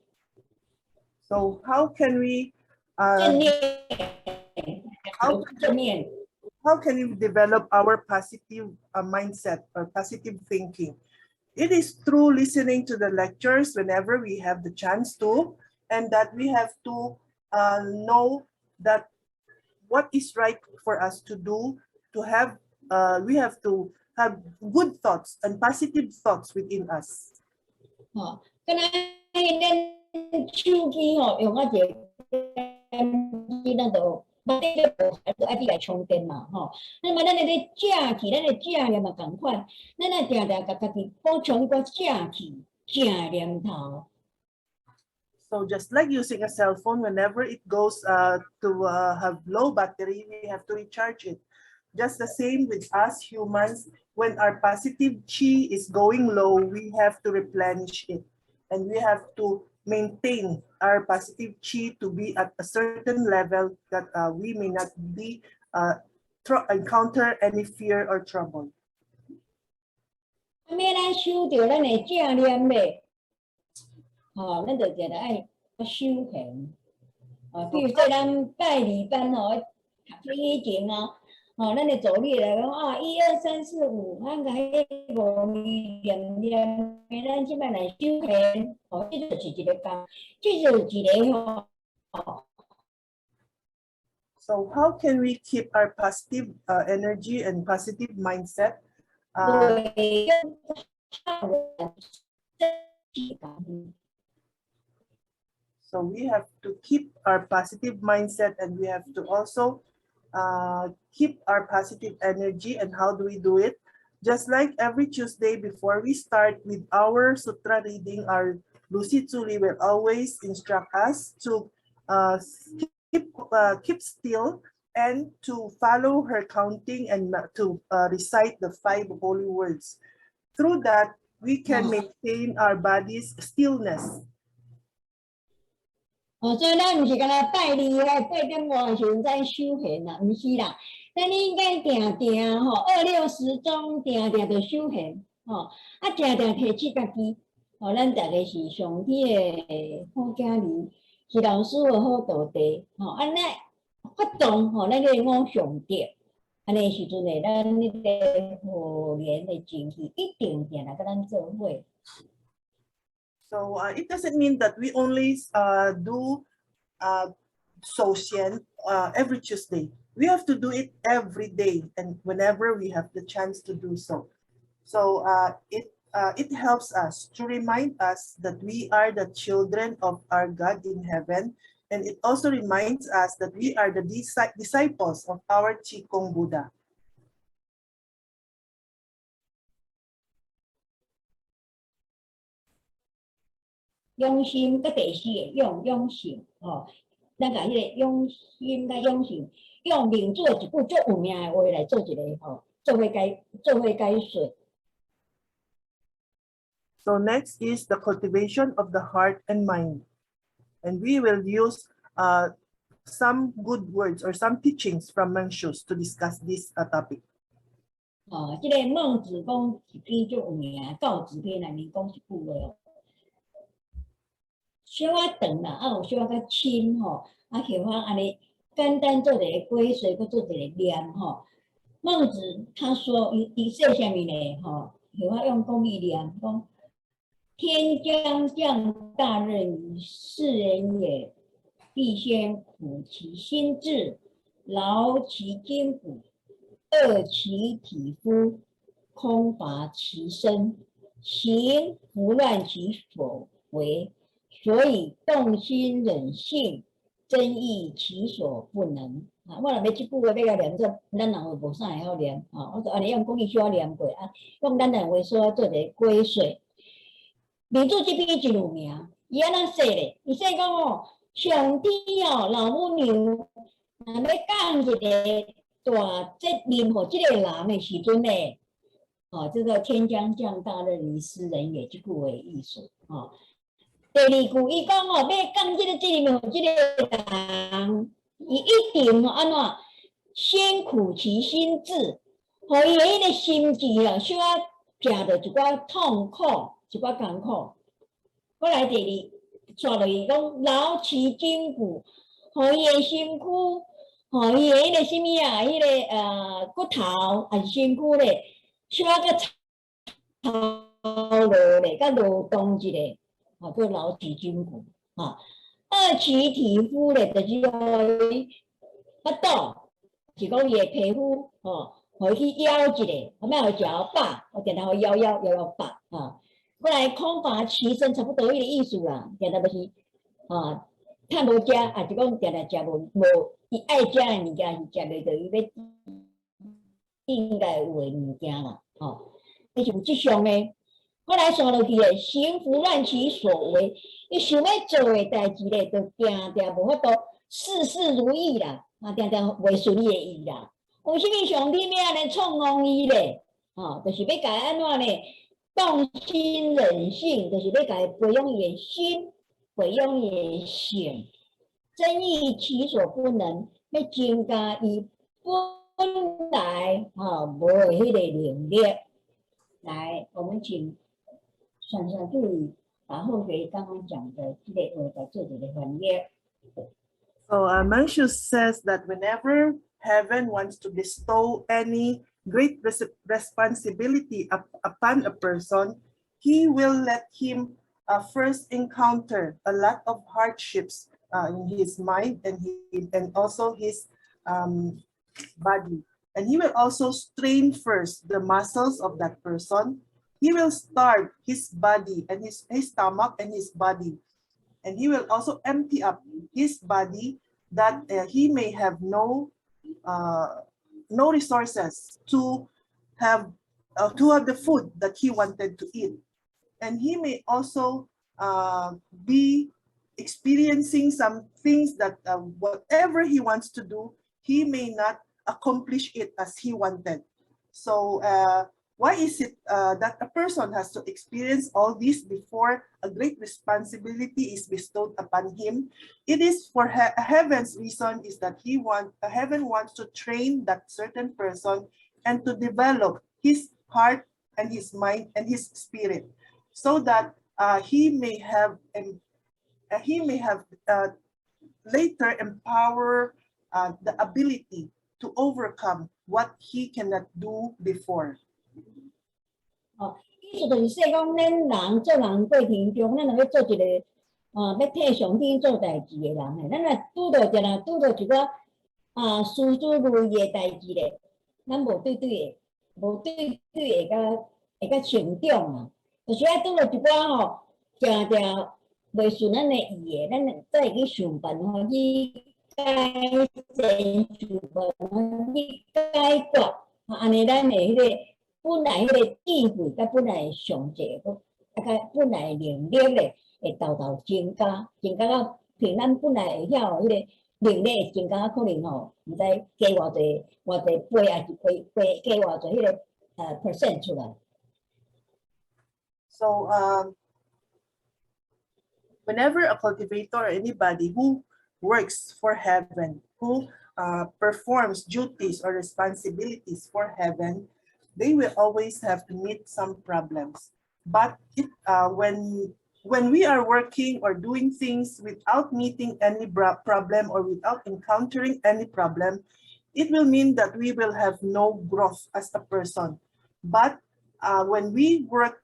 So how can we 正念， how 正面。 how can we develop our positive mindset or positive thinking? It is through listening to the lectures whenever we have the chance to, and that we have to know that what is right for us to do, to have, we have to have good thoughts and positive thoughts within us. 敢若咱手机用啊一个，咱就目的就爱去来充电嘛那么咱的正气，咱的正念嘛共款，咱要定定甲家己补充一个正气、正念头。 So just like using a cell phone, whenever it goes to have low battery, we have to recharge it. Just the same with us humans, when our positive chi is going low, we have to replenish it. And we have to maintain our positive chi to be at a certain level that we may not be encounter any fear or trouble. 啊，要咱守着咱的正念咧，咱就定定爱修行。比如说咱拜礼班读以前咱的走力来讲1、2、3、4、5，咱甲迄5念念的，咱即摆来修行，这就是一个讲，这就是一个So how can we keep our positive energy and positive mindset? So we have to keep our positive mindset, and we have to also keep our positive energy. And how do we do it? Just like every Tuesday before we start with our sutra reading, our Lucy Tsuli will always instruct us to keep still and to follow her counting and to recite the 5 holy words. Through that, we can maintain our body's stillness. 所以咱毋是干那拜礼8点外的时阵才修行啦，毋是啦。咱你应该定定2、6、10钟定定着修行啊，定定提醒家己咱大家是上天的好囝儿，是老师的好徒弟安尼发动咱个五常德，安尼时阵咧，咱迄个和联的情绪一定定来甲咱做伙。 So it doesn't mean that we only do Soxian every Tuesday. We have to do it every day and whenever we have the chance to do so. So it helps us to remind us that we are the children of our God in heaven. And it also reminds us that we are the disciples of our Qigong Buddha. 用心甲第4个用心咱甲迄个用心甲用心，用名做一句足有名的话来做一个做伙解说。So next is the cultivation of the heart and mind, and we will use some good words or some teachings from Mencius to discuss this topic. 这个孟子讲一篇足有名，告子篇内面讲一句话小仔长啦，有小仔较深啊，后方安尼简单做一个归水，佮做一个念吼。孟子他说，伊说啥物呢？吼，后方用公义念讲。天将降大任于斯人也，必先苦其心志，劳其筋骨，饿其体肤，空乏其身，行拂乱其所为，所以动心忍性，增益其所不能。啊，我若要即句话要甲念做，咱人话无啥会晓念啊。我就安尼用讲义小念过啊，用咱人话说做一个归水。民主这边真有名，伊安怎说咧？伊说讲哦，上天哦，老母娘若要降一个大责任互即个人的时阵咧，哦，这个天将降大任于斯人也，即句话意思哦。第二句伊讲哦，要降即个责任互即个人，伊一定安怎先苦其心志，互伊的迄个心智啊，小可食着一寡痛苦。一寡艰苦，过来第二，刷落去讲劳其筋骨，互伊的身躯，互伊的迄个什物啊，迄个骨头还是身躯咧，小可操劳咧，甲劳动一下，吼，叫劳其筋骨，吼，饿其体肤咧，就是腹肚，是讲伊的皮肤，吼，互伊去枵一下，后尾互食饱，我定定互枵饱，啊。过来空乏其身，差不多迄个意思啦。定定就是啊，趁无食，也是讲定定食无，伊爱食的物件是食袂到，伊要应该有的物件啦。吼，伊是有即项呢。过来算落去诶，行拂乱其所为，伊想要做诶代志咧，就定定无法度事事如意啦，啊，定定袂顺利诶伊啦。为什么上天要安尼创弄伊咧？吼，就是要甲安怎咧？动心忍性，就是要甲伊培养伊的心，培养伊的性，增益其所不能，要增加伊本来无的迄个能力。来，我们请珊珊助理把后回刚刚讲的这个话来做一个翻译。So Mencius says that whenever heaven wants to bestow any great responsibility upon a person, he will let him first encounter a lot of hardships in his mind and also his body. And he will also strain first the muscles of that person. He will starve his body and his stomach and his body. And he will also empty up his body that he may have no resources to have the food that he wanted to eat. And he may also be experiencing some things that whatever he wants to do, he may not accomplish it as he wanted. So why is it that a person has to experience all this before a great responsibility is bestowed upon him? It is for heaven's reason is that heaven wants to train that certain person and to develop his heart and his mind and his spirit, so that he may have later empower the ability to overcome what he cannot do before. 意思就是说讲，咱人做人过程中，咱若要做一个要替上天做代志的人诶，咱若拄到一个事事如意的代志咧，咱无对对会甲成长啊。就是爱拄到一寡吼，定定袂顺咱的意的，咱才会去想办法去改善，想办法去解决，安尼咱的迄个。本来迄个智慧甲本来上济，甲本来能力咧会豆增加到凭咱本来会晓迄个能力会增加，可能吼毋知加偌济倍，还是加偌济迄个percent 出来。So whenever a cultivator or anybody who works for heaven, who performs duties or responsibilities for heaven, they will always have to meet some problems. But when when we are working or doing things without meeting any problem or without encountering any problem, it will mean that we will have no growth as a person. But when we work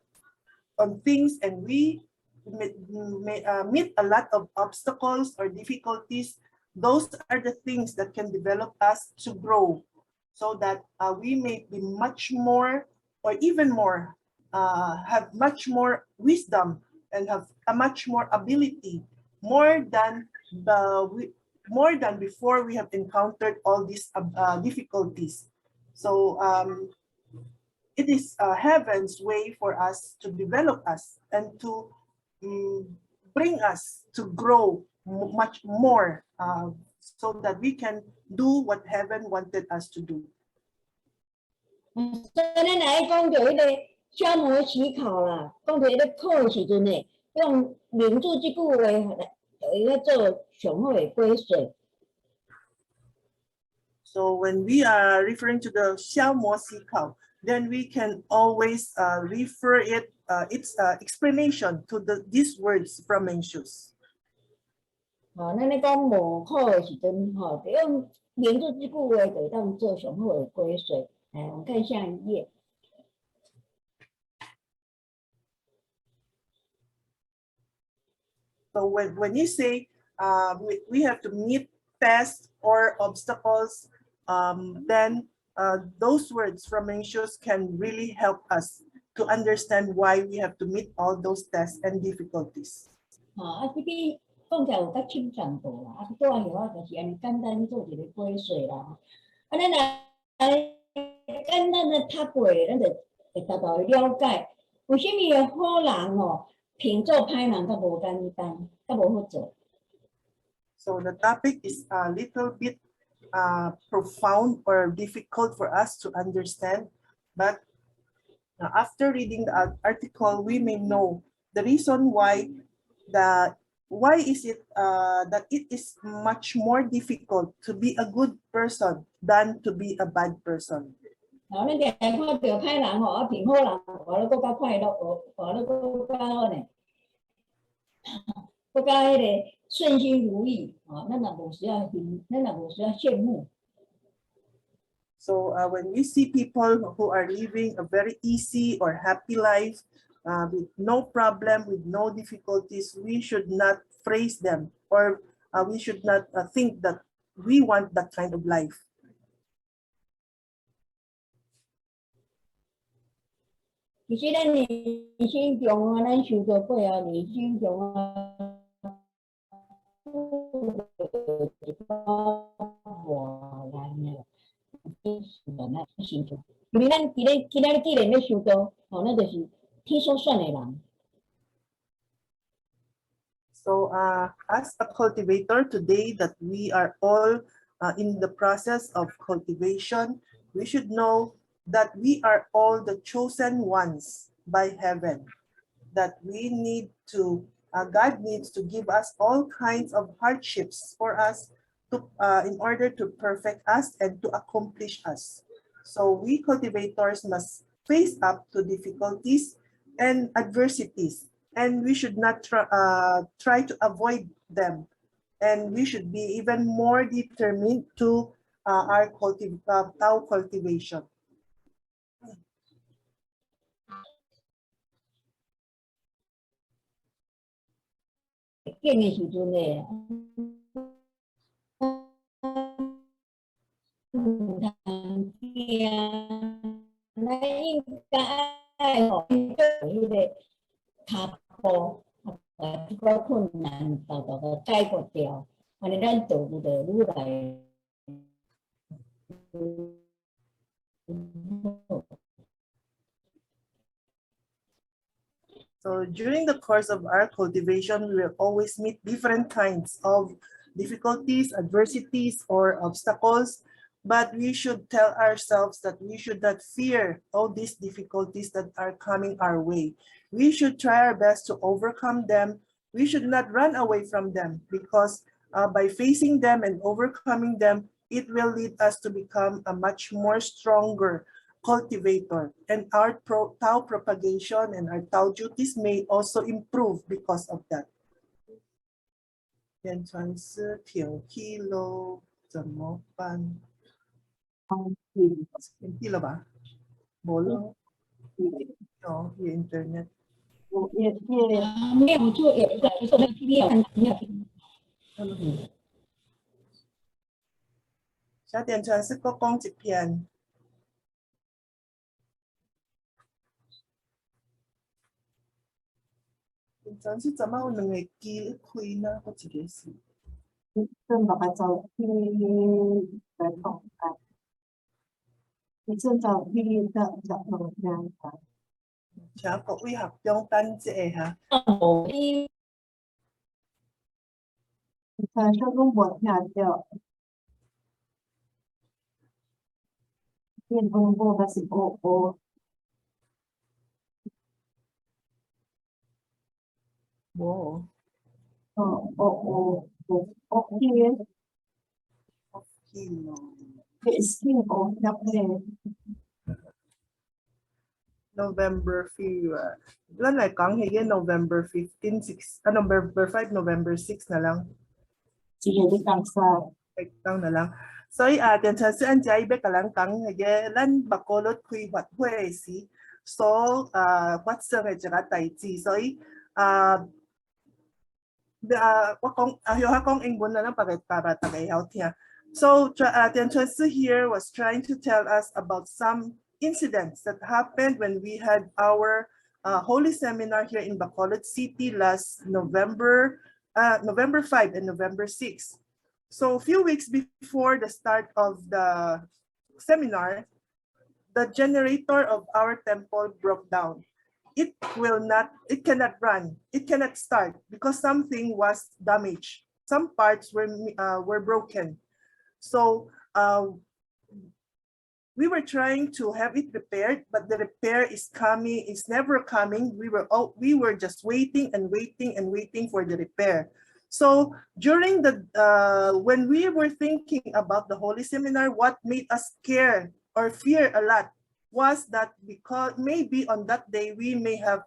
on things and we meet a lot of obstacles or difficulties, those are the things that can develop us to grow, so that we may be much more or even more, have much more wisdom and have a much more ability, more than before we have encountered all these difficulties. So it is heaven's way for us to develop us and to bring us to grow much more, so that we can do what heaven wanted us to do. 所以咱来讲到迄个消磨思考啦，讲到迄个考的时阵呢，用名著这句话来做上好的归水。So when we are referring to the 消磨思考, then we can always refer its explanation to these words from Mencius. 咱咧讲模考的时阵，就用名著这句话就当做上好的归水。我们看下一页。So when you say we have to meet tests or obstacles, then those words from Mencius can really help us to understand why we have to meet all those tests and difficulties. 这边讲起来有较清淡度啦，拄仔个就是安尼简单做一个归水啦。咱来简单的读背，咱就会达到了解，为什么好人评做歹人较无简单，较无好做。So the topic is a little bit profound or difficult for us to understand, but after reading the article, we may know the reason why is it that it is much more difficult to be a good person than to be a bad person. 咱常常看到歹人评好人，活得更加快乐，活得更加好呢，更加迄个顺心如意。咱也无需要羡慕。So when we see people who are living a very easy or happy life, with no problem, with no difficulties, we should not praise them, or we should not think that we want that kind of life. 其实咱人生中咱受到过啊，人生中一包磨难的，心中，因为咱今仔日既然要受到，咱就是天所选的人。So as a cultivator today, that we are all in the process of cultivation, we should know that we are all the chosen ones by heaven, that we need to, God needs to give us all kinds of hardships for us to, in order to perfect us and to accomplish us. So we cultivators must face up to difficulties and adversities, and we should not try to avoid them. And we should be even more determined to our cultivation. 见的时阵呢，唔通惊，咱应该爱迄个脚步，把这个困难豆豆个解决掉，安尼咱道路就愈来。So during the course of our cultivation, we will always meet different kinds of difficulties, adversities, or obstacles, but we should tell ourselves that we should not fear all these difficulties that are coming our way. We should try our best to overcome them. We should not run away from them, because by facing them and overcoming them, it will lead us to become a much more stronger cultivator, and our Tao propagation and our Tao duties may also improve because of that. 变成是调气喽，怎么办？天气了吧？没了，哦，有 internet。没有就有一个就是没有没有没有。小点传是个讲一篇。点传是怎么有两个机开呢？我一个是。正把它走去来同安，你正走去的走同安。請各位合掌等一下哈。他说跟我跳掉，变公布的是我。冇。OK。OK 咯。Skin of the November 5. 咱嚟講起嘅 November 15, 6, November 5, November 6 na lang. 自己的感受。當na lang. 所以電車是按家要甲咱講嘅，咱目過率開發會時所發生嘅一個代志，所以我講講英文啦，咱大家曉聽。So Tian Chuan here was trying to tell us about some incidents that happened when we had our holy seminar here in Bacolod City last November 5 and November 6. So a few weeks before the start of the seminar, the generator of our temple broke down. It cannot run, it cannot start because something was damaged. Some parts were broken. So we were trying to have it repaired, but the repair is never coming. We were just waiting and waiting and waiting for the repair. So during when we were thinking about the Holy Seminar, what made us care or fear a lot was that because maybe on that day we may have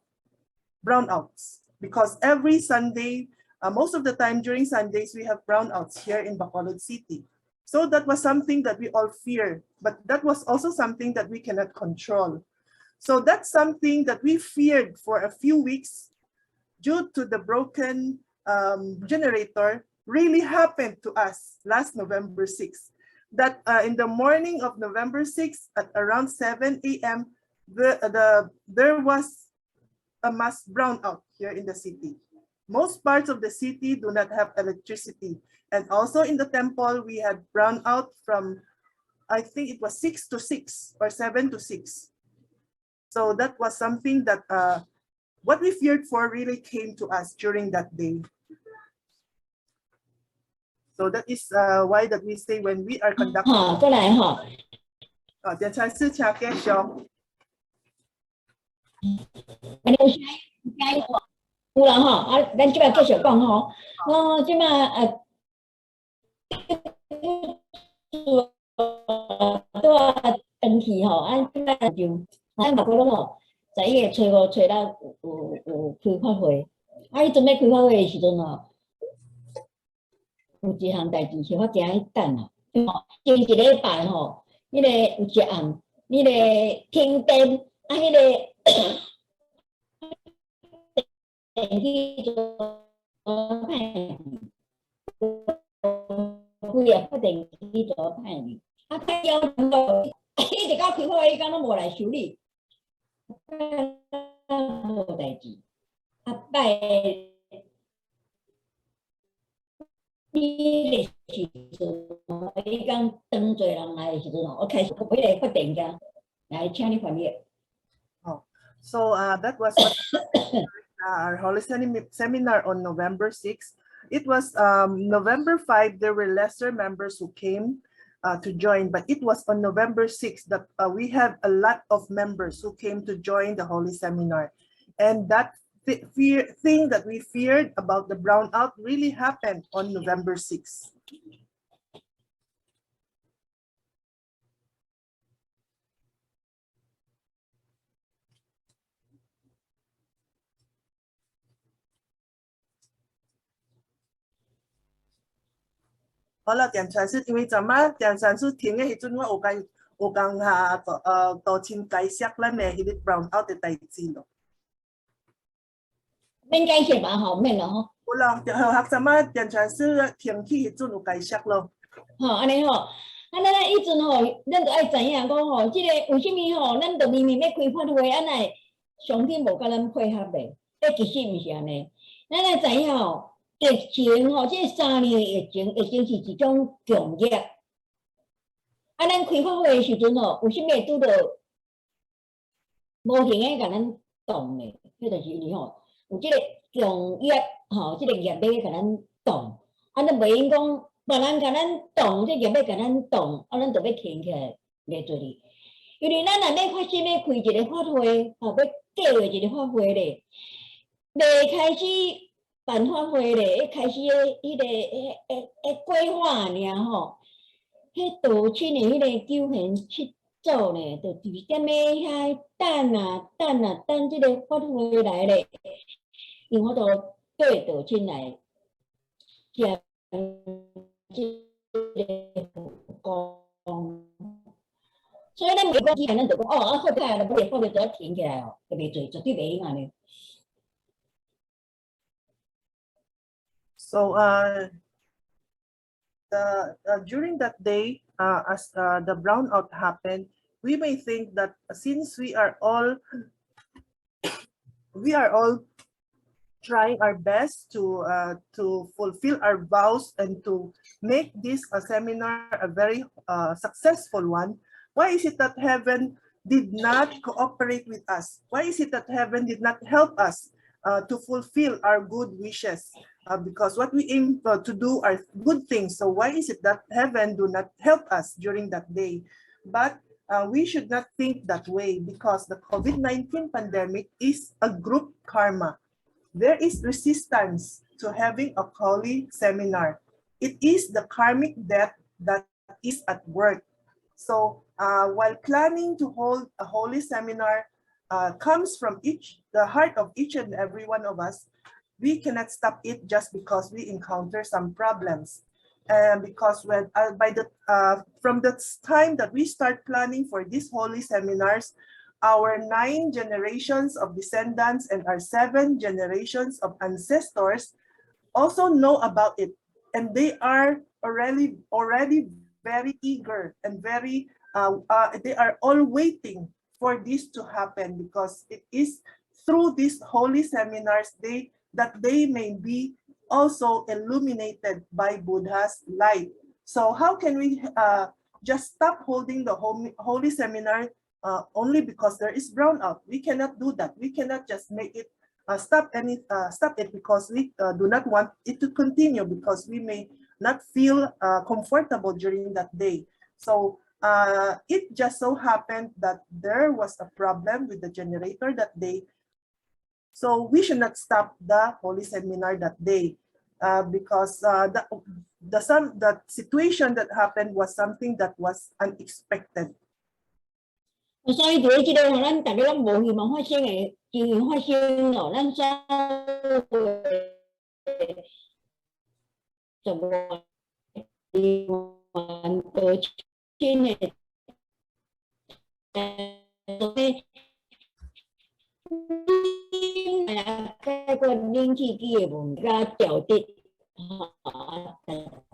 brownouts, because every Sunday, most of the time during Sundays, we have brownouts here in Bacolod City. So that was something that we all feared, but that was also something that we cannot control. So that's something that we feared for a few weeks due to the broken generator really happened to us last November 6th. That in the morning of November 6th at around 7 a.m., there was a mass brownout here in the city. Most parts of the city do not have electricity. And also in the temple, we had brownout from, I think it was 6 to 6 or 7 to 6. So that was something that what we feared for really came to us during that day. So that is why that we say when we are conducting. 再來哈。電財師請繼續。有啦哈，咱即擺繼續講吼。即擺都登去吼，即擺就咱目過咯，11月初5、初6有開發會。伊準備開發會的時陣吼，有一項代志是我真愛等啊。前一禮拜吼，迄個有一暗，迄個停電，迄個電器做歹，規個發電機做歹，太要求，一直到開發會伊講攏無來修理，無代志。擺你的時陣，伊講當濟人來的時陣，我開始迄個發電機來請你翻譯。So that was our Holy Seminar on November 6th. It was November 5, there were lesser members who came to join, but it was on November 6th that we have a lot of members who came to join the Holy Seminar. And that thing that we feared about the brownout really happened on November 6th. 好了，点传是因为怎么点传是停嘅迄陣，我有講下多先解釋咱嘅迄個 brown out 嘅代志咯。免解釋嘛，吼，免咯吼。有啦，學怎麼點傳是停去迄陣有解釋咯。吼，安尼吼，咱以前吼，咱就愛知影講吼，即個為什麼吼，咱就明明要開發會，安內上天無甲咱配合咧？其實毋是安尼，咱愛知影吼。疫情吼，即3年疫情是一種強疫。咱開發會時陣吼，有啥物會拄到無形誒甲咱動咧？迄就是因為吼，有即個強疫吼，即個疫要甲咱動，咱袂用講別人甲咱動，即疫要甲咱動，咱就要停起來袂做哩。因為咱若要發心要開一個法會，吼，要計劃一個法會咧，未開始。辦法會咧，開始迄個規劃爾吼，迄道親的迄個九賢七祖咧，就2點遐等即個法會來咧，因為我都對道親來講即個講，所以咱袂講，咱就講哦，好歹啦，不如法會就要停起來哦，就袂做，絕對袂用安尼。So during that day, as the brownout happened, we may think that since we are all trying our best to fulfill our vows and to make this seminar a very successful one, why is it that heaven did not cooperate with us? Why is it that heaven did not help us to fulfill our good wishes? Because what we aim to do are good things. So why is it that heaven do not help us during that day? But we should not think that way, because the COVID-19 pandemic is a group karma. There is resistance to having a holy seminar. It is the karmic debt that is at work. So while planning to hold a holy seminar comes from the heart of each and every one of us, we cannot stop it just because we encounter some problems. And because when from the time that we start planning for these holy seminars, our 9 generations of descendants and our 7 generations of ancestors also know about it, and they are already very eager and very they are all waiting for this to happen, because it is through these holy seminars that they may be also illuminated by Buddha's light. So how can we just stop holding the holy seminar only because there is brownout? We cannot do that. We cannot just make it stop it because we do not want it to continue, because we may not feel comfortable during that day. So it just so happened that there was a problem with the generator that day. So we should not stop the holy seminar that day, because the situation that happened was something that was unexpected. 所以伫即個吼，咱大家拢無希望發生嘅情形發生咯，咱所就希望道親嘅解決冷氣機嘅問題，甲調節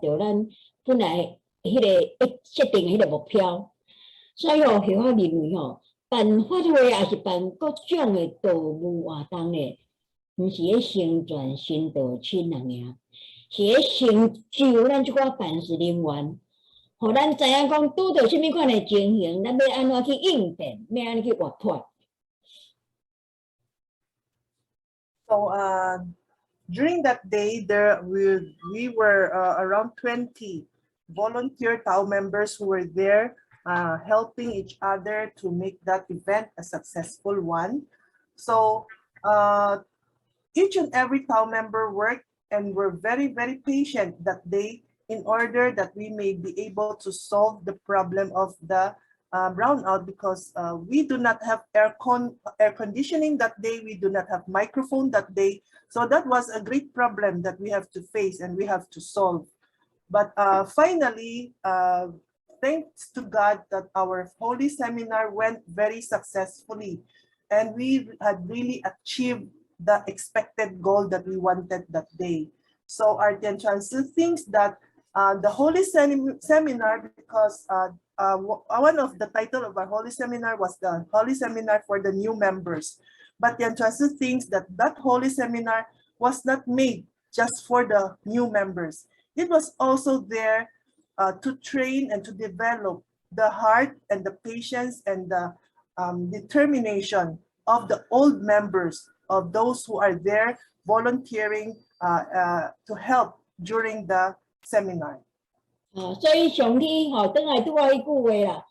就咱本來迄個設定嘅迄個目標。所以吼，我認為吼，辦法會也是辦各種嘅道務活動咧，毋是咧成全新道親人爾，是咧成就咱即寡辦事人員，互咱知影講拄到啥物款嘅情形，咱要安怎去應變，要安怎去活潑。So during that day, we were around 20 volunteer Tao members who were there helping each other to make that event a successful one. So each and every Tao member worked and were very, very patient that day in order that we may be able to solve the problem of the brownout, because we do not have air conditioning that day, we do not have microphone that day. So that was a great problem that we have to face and we have to solve. But finally, thanks to God that our holy seminar went very successfully, and we had really achieved the expected goal that we wanted that day. So our Tian Chansi thinks that the holy seminar, because one of the title of our holy seminar was the holy seminar for the new members. But Tian Chansi thinks that that holy seminar was not made just for the new members. It was also there to train and to develop the heart and the patience and the determination of the old members, of those who are there volunteering to help during the seminar. 所以上天吼，等来拄我一句话啦，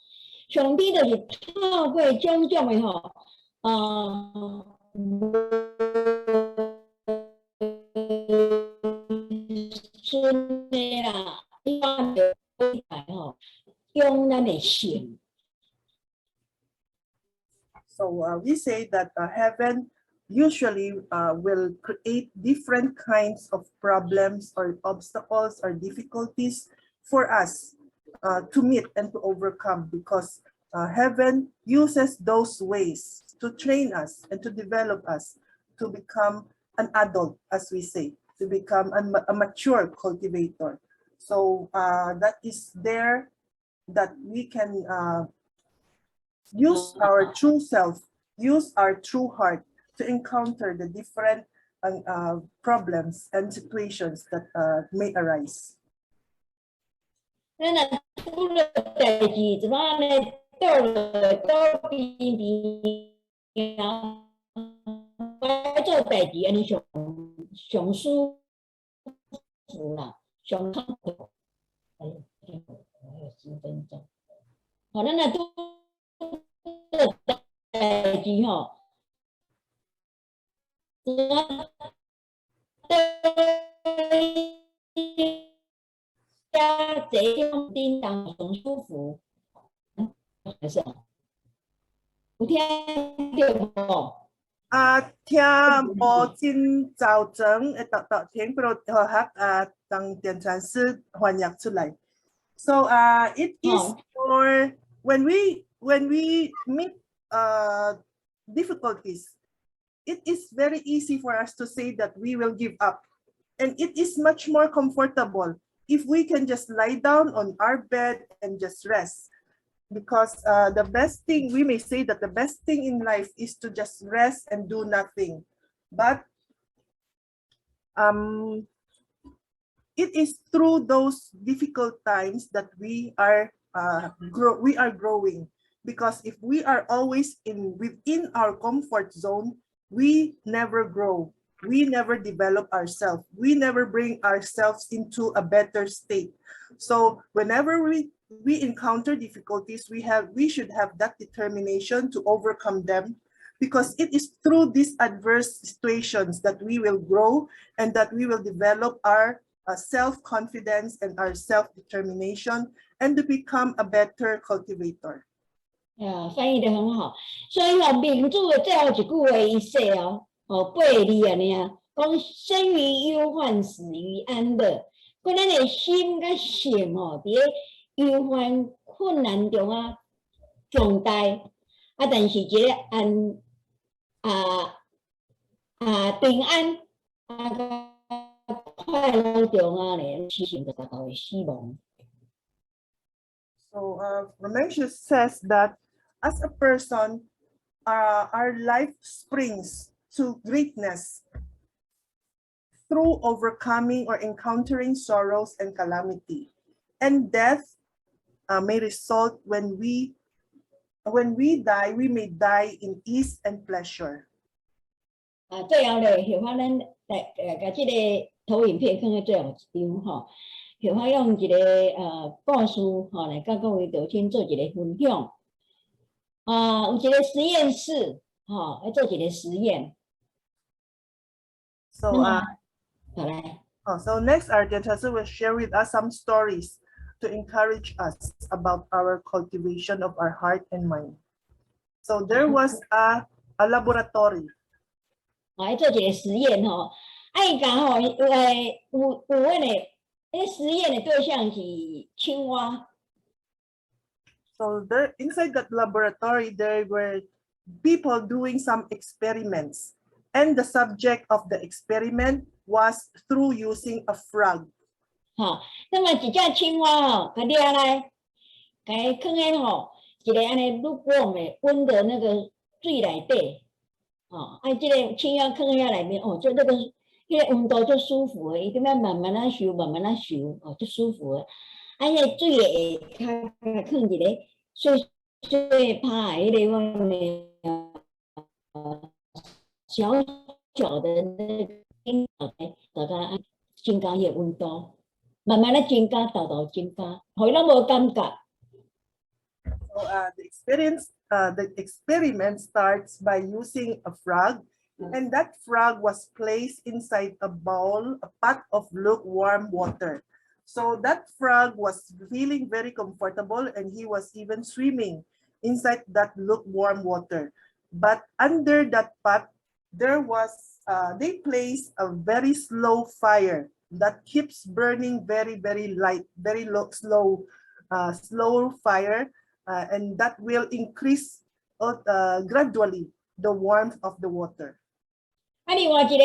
上天就是透过种种的吼，孙的啦，吼，用咱的心。So we say that heaven usually will create different kinds of problems or obstacles or difficulties for us to meet and to overcome, because heaven uses those ways to train us and to develop us to become an adult, as we say, to become a mature cultivator. So that is there that we can use our true self, use our true heart to encounter the different problems and situations that may arise. 咱若出了代志，怎么呢？倒边边，该做代志，安尼上舒服啦，上康口。还有10分钟。好，咱若拄代志吼，这种叮当上舒服，还是有听到无？聽無真造成聽不到當電傳師翻譯出來。So it is for when we meet difficulties, it is very easy for us to say that we will give up, and it is much more comfortable if we can just lie down on our bed and just rest. Because the best thing, we may say that the best thing in life is to just rest and do nothing. But it is through those difficult times that we are growing. Because if we are always within our comfort zone, we never grow. We never develop ourselves. We never bring ourselves into a better state. So whenever we encounter difficulties, we should have that determination to overcome them, because it is through these adverse situations that we will grow and that we will develop our self-confidence and our self-determination and to become a better cultivator. 翻译得很好。所以民主的最后一句话伊说8字安尼啊，讲生于忧患，死于安乐。咱的心甲性伫咧忧患困难中长大，但是一个平安快乐中咧，其实就达到死亡。So Mencius says that as a person, our life springs to greatness through overcoming or encountering sorrows and calamity, and death may result when we die. We may die in ease and pleasure. 最后咧，后发咱甲这个投影片放在最后一张吼，后发用一个故事来甲各位道亲做一个分享。有一个实验室要做一个实验。So so next, our Teacher will share with us some stories to encourage us about our cultivation of our heart and mind. So there was a laboratory. 要做一个实验伊讲有迄个实验的对象是青蛙。 So there, inside that laboratory, there were people doing some experiments. And the subject of the experiment was through using a frog. 哈，那么一只青蛙哦，它掠来，给放在吼一个安尼 lukewarm 的温的那个水内底，哦，这个青蛙放在内面，哦，就那个温度就舒服的，伊点慢慢啊收，慢慢啊收，哦，就舒服的。迄个水的下骹放一个碎碎拍的迄个小小的那个冰，大家增加迄个温度。 慢慢的增加，豆豆增加，互伊拢无感觉。So the experiment starts by using a frog, and that frog was placed inside a bowl, a pot of lukewarm water. So that frog was feeling very comfortable, and he was even swimming inside that lukewarm water. But under that pot, there was they placed a very slow fire that keeps burning very light, very low, slow fire, and that will increase gradually the warmth of the water. 另外一个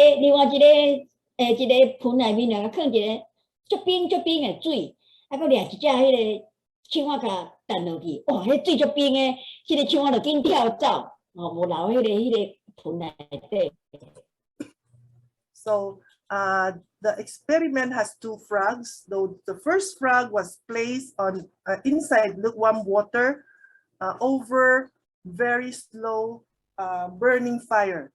盆内面啊，放一个足冰的水，搁掠一只迄个青蛙甲弹落去，哇！迄水足冰的，迄个青蛙就紧跳走，哦，无留迄个盆内底。 So the experiment has two frogs. Though the first frog was placed on inside lukewarm water over very slow burning fire,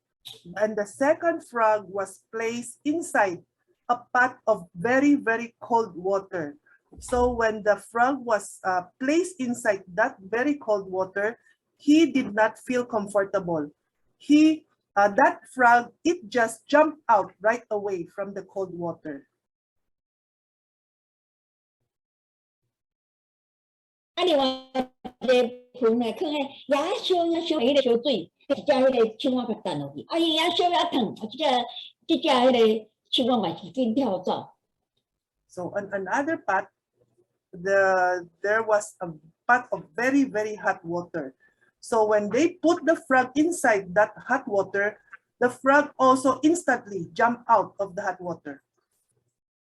and the second frog was placed inside a pot of very cold water. So when the frog was placed inside that very cold water, he did not feel comfortable. That frog, it just jumped out right away from the cold water. 另外一个盆内放迄也烧迄个烧水，一只迄个青蛙甲弹落去，伊也烧也烫，这只迄个青蛙嘛是紧跳走。 So on another pot, there was a pot of very hot water. So when they put the frog inside that hot water, the frog also instantly jumped out of the hot water.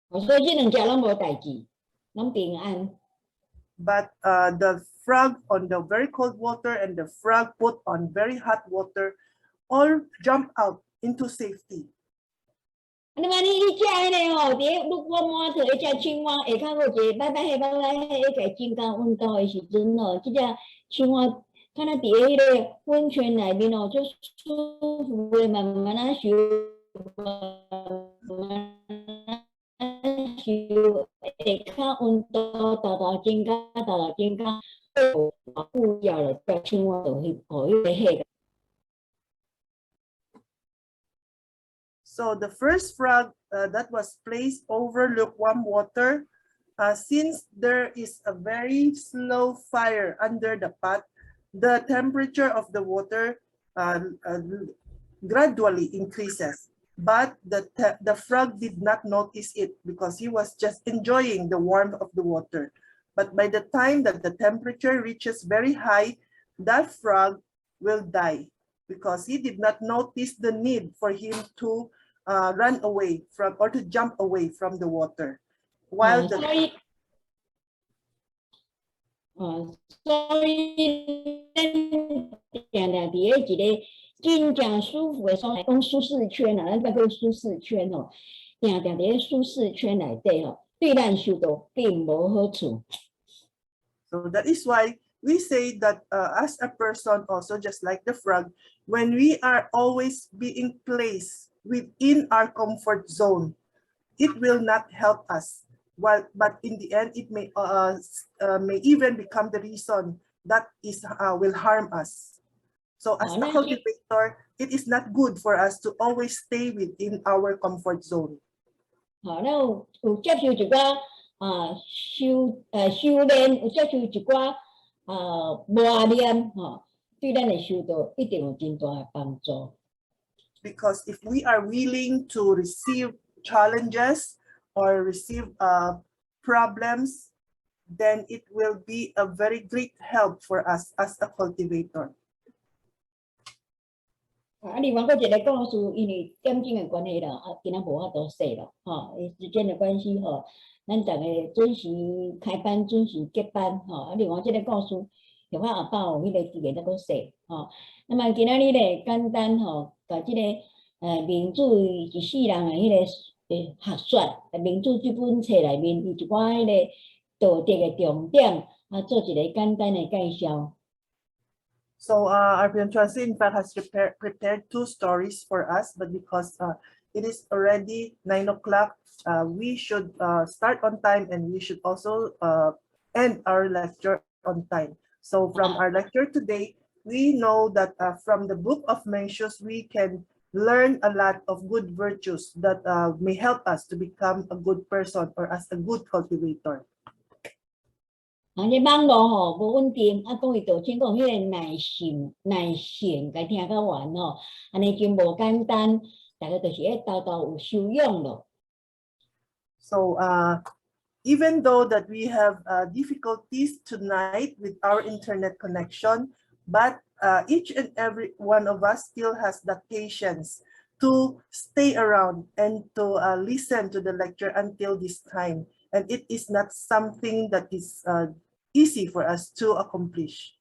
所以这两只拢无代志，拢平安。 But the frog on the very cold water and the frog put on very hot water all jumped out into safety. 你讲你只迄个吼，伫我满头迄只青蛙下骹有一个摆迄个增加温度的时阵哦，这只青蛙敢若伫迄个温泉内面哦，就舒服的慢慢啊收，慢慢啊收，下骹温度豆豆增加，保护掉了，只青蛙就去互伊迄个。 So the first frog that was placed over lukewarm water, since there is a very slow fire under the pot, the temperature of the water gradually increases. But the frog did not notice it because he was just enjoying the warmth of the water. But by the time that the temperature reaches very high, that frog will die because he did not notice the need for him to run away from or to jump away from the water. While 所以咱定伫咧一个真正舒服的所在，讲舒适圈啊，咱叫舒适圈哦，定伫咧舒适圈内底哦，对咱受到并无好处。 So that is why we say that as a person, also just like the frog, when we are always being placed within our comfort zone, it will not help us. But in the end, it may even become the reason that will harm us. So as a cultivator, it is not good for us to always stay within our comfort zone. 好，咱有接受一寡修炼，有接受一寡磨练，对咱的修道一定有真大的帮助。 Because if we are willing to receive challenges or receive problems, then it will be a very great help for us as a cultivator. 另外，我一个故事，因为点钟的关系啦，今仔无法度说了，时间的关系咱逐个准时开班，准时结班，另外这个故事，有法后摆有迄个时间再搁说，那么今仔日咧简单甲这个民主一世人的迄个学说，民主这本册内面有一寡迄个道德的重点，做一个简单的介绍。So our Mencius in fact has prepared 2 stories for us, but because it is already 9 o'clock, we should start on time and we should also end our lecture on time. So from our lecture today, we know that from the book of Mencius, we can learn a lot of good virtues that may help us to become a good person or as a good cultivator. 这网络无稳定，讲伊就请讲迄个耐性，该听到完安尼真无简单，大家就是豆豆有修养咯。So even though that we have difficulties tonight with our internet connection, but each and every one of us still has the patience to stay around and to listen to the lecture until this time. And it is not something that is easy for us to accomplish.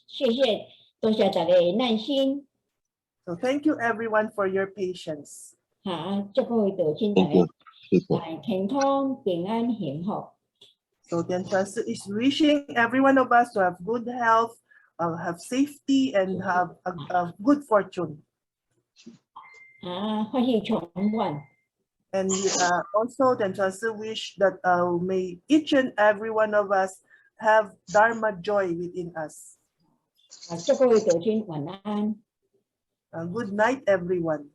谢谢，多谢大家的耐心。So thank you everyone for your patience. 祝各位就请大家健康、平安、幸福。So Mencius is wishing every one of us to have good health, have safety, and have a good fortune. 欢喜充满。And also Mencius wish that may each and every one of us have Dharma joy within us. 祝各位就请晚安。Good night, everyone.